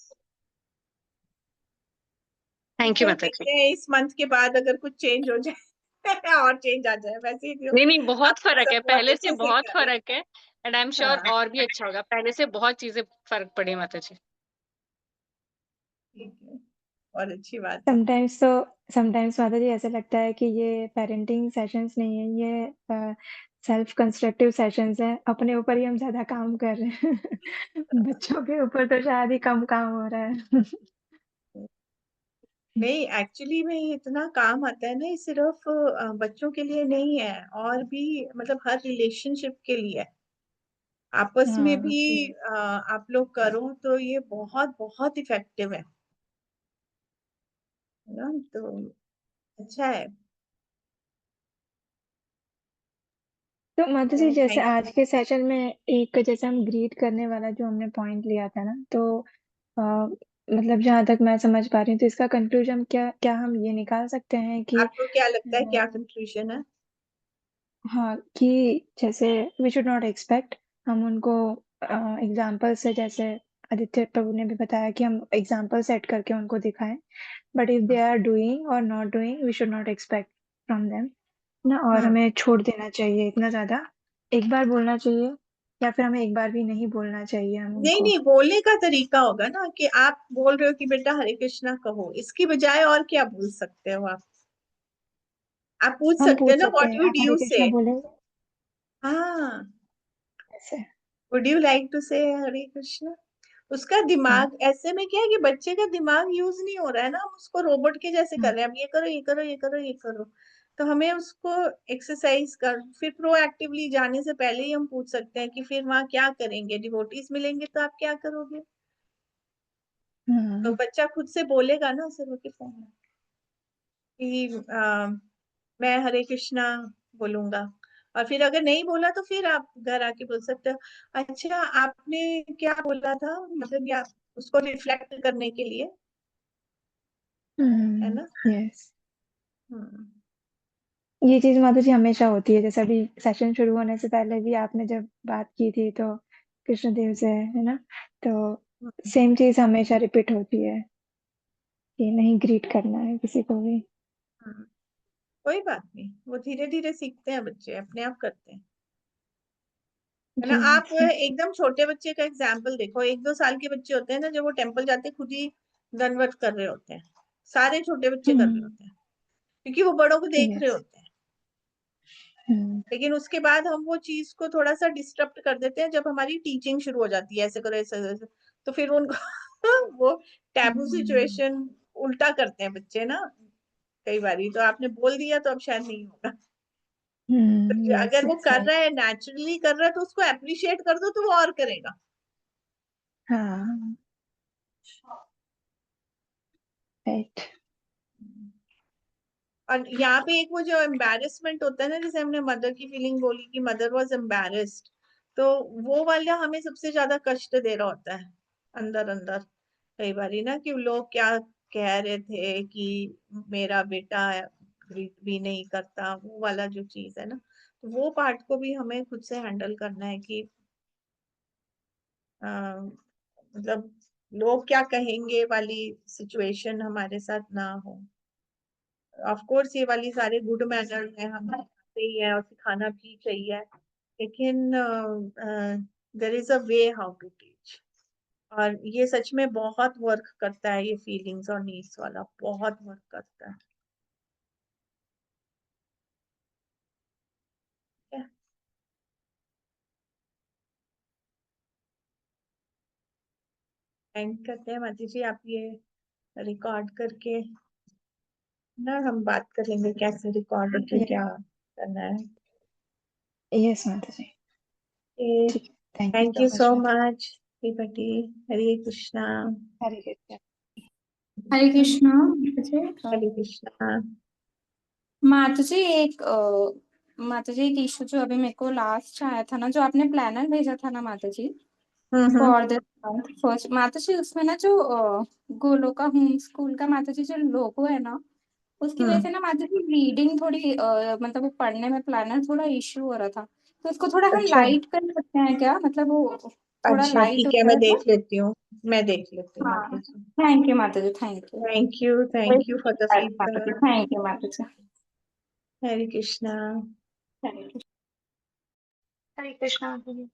थैंक ठीक यू है, माता जी। देखते हैं इस मंथ के बाद अगर कुछ चेंज हो जाए और चेंज आ जाए, वैसे ही जो नहीं नहीं, आप बहुत फर्क है, सब बहुत पहले से अच्छे से बहुत कर रहे फर्क है। एंड आई एम हैं। श्योर हाँ, और भी अच्छा होगा, पहले से बहुत चीजें फर्क पड़ी माता जी। ठीक है, और अच्छी बात है। समटाइम्स तो समटाइम्स माता जी ऐसा लगता है कि ये पेरेंटिंग सेशंस नहीं है, ये सेल्फ कंस्ट्रक्टिव सेशंस है। अपने ऊपर ही हम ज्यादा काम कर रहे हैं। बच्चों के ऊपर तो शायद ही कम काम हो रहा है। नहीं, एक्चुअली में ये इतना काम आता है ना, ये सिर्फ बच्चों के लिए नहीं है, और भी मतलब हर रिलेशनशिप के लिए है। आपस में हाँ, भी आप लोग करो तो ये बहुत बहुत इफेक्टिव है ना, तो अच्छा है। तो माता जी जैसे थैंक आज यू। के सेशन में एक जैसे हम ग्रीट करने वाला जो हमने पॉइंट लिया था ना, तो मतलब जहां तक मैं समझ पा रही हूँ तो इसका कंक्लूजन क्या क्या हम ये निकाल सकते हैं कि आपको क्या लगता है, अ, क्या कंक्लूजन है? हाँ, कि जैसे वी शुड नॉट एक्सपेक्ट, हम उनको एग्जाम्पल से, जैसे आदित्य प्रभु ने भी बताया कि हम एग्जाम्पल सेट करके उनको दिखाएं, but if they are doing or not doing we should not expect from them ना, और हम्म हमें छोड़ देना चाहिए इतना ज्यादा, एक बार बोलना चाहिए, या फिर हमें एक बार भी नहीं बोलना चाहिए हम नहीं उनको। नहीं, बोलने का तरीका होगा ना, कि आप बोल रहे हो कि बेटा हरे कृष्णा कहो, इसकी बजाय और क्या बोल सकते हो आप पूछ हम सकते हो पूछ ना, सकते व्हाट हैं, वुड आप हरे यू से। कृष्णा बोलेंगे हाँ, ऐसे। वुड यू लाइक टू से हरे कृष्णा। उसका हाँ, दिमाग ऐसे में क्या है कि बच्चे का दिमाग यूज नहीं हो रहा है ना, हम उसको रोबोट के जैसे कर हाँ, रहे हैं, अब ये करो ये करो ये करो ये करो। तो हमें उसको एक्सरसाइज कर, फिर प्रोएक्टिवली जाने से पहले ही हम पूछ सकते हैं कि फिर वहां क्या करेंगे, डिवोटीज मिलेंगे तो आप क्या करोगे। तो हाँ, बच्चा खुद से बोलेगा ना, उसे रोके फोन कि मैं हरे कृष्णा बोलूंगा। और फिर अगर नहीं बोला तो फिर आप घर आके बोल सकते हो, अच्छा आपने क्या बोला था, मतलब या उसको रिफ्लेक्ट करने के लिए, है ना। यस। हम्म ये चीज माता जी हमेशा होती है, जैसे अभी सेशन शुरू होने से पहले भी आपने जब बात की थी तो कृष्णदेव से, है ना, तो हम्म, सेम चीज हमेशा रिपीट होती है कि नहीं ग्रीट करना है किसी को भी। हम्म। कोई बात नहीं, वो धीरे धीरे सीखते हैं बच्चे, अपने आप करते हैं, है ना। जी आप माता जी। एकदम छोटे बच्चे का एग्जाम्पल देखो, 1-2 साल के बच्चे होते हैं ना, जब वो टेम्पल जाते खुद ही दंडवत कर रहे होते हैं, सारे छोटे बच्चे कर रहे हम्म, होते हैं, क्योंकि वो बड़ों को देख रहे यस। होते हैं। लेकिन उसके बाद हम वो चीज को थोड़ा सा डिस्टर्ब कर देते हैं, जब हमारी टीचिंग शुरू हो जाती है, ऐसे करो ऐसे करो, ऐसे। तो फिर उनको वो टैबू सिचुएशन उल्टा करते हैं बच्चे ना, कई बारी तो आपने बोल दिया तो अब शायद नहीं होगा। तो यस अगर वो यस कर राइट। रहा है, नेचुरली कर रहा है, तो उसको अप्रिशिएट कर दो तो वो और करेगा। हाँ, Right. और यहाँ पे एक वो जो एम्बेरसमेंट होता है ना, जैसे हमने मदर की फीलिंग बोली कि मदर वाज एम्बेरस्ड, तो वो वाला हमें सबसे ज्यादा कष्ट दे रहा होता है अंदर अंदर कई बार ना, कि लोग क्या कह रहे थे कि मेरा बेटा ग्रीट भी नहीं करता, वो वाला जो चीज है ना, तो वो पार्ट को भी हमें खुद से हैंडल करना है कि मतलब लोग क्या कहेंगे वाली सिचुएशन हमारे साथ ना हो। ऑफ कोर्स ये वाली सारे गुड मैनर्स हैं, हमें आते ही है और सिखाना भी चाहिए, लेकिन there is a way how to teach. और ये सच में बहुत वर्क करता है, ये फीलिंग्स और नीड्स वाला बहुत वर्क करता है। थैंक करते हैं माती जी, आप ये रिकॉर्ड करके ना, हम बात करेंगे कैसे रिकॉर्ड करके Yeah. क्या करना है। Yes, Mataji. ठीक है, thank thank you you so so much, Mataji. Much Shripati. Hare Krishna. Hare Krishna. हरे कृष्णा माताजी। हरे कृष्णा। माताजी एक इशू जो अभी मेरे को लास्ट आया था ना, जो आपने प्लानर भेजा था ना माताजी फॉर दिस मंथ फर्स्ट, माताजी उसमें ना जो गोलोका होम स्कूल का माताजी जो लोगो है ना, उसकी वजह से ना माताजी रीडिंग थोड़ी मतलब वो पढ़ने में प्लानर थोड़ा इश्यू हो रहा था, तो उसको थोड़ा हम अच्छा लाइट कर सकते हैं क्या, मतलब वो थोड़ा अच्छा, लाइट ठीक हो है, मैं जाए तो। देख लेती हूँ, मैं देख लेती हूँ हाँ, Mata ji. Thank you Mataji, thank you. Thank you for the Mataji, feedback. Thank you Mataji. Hare Krishna. Thank you. Hare Krishna, Mataji.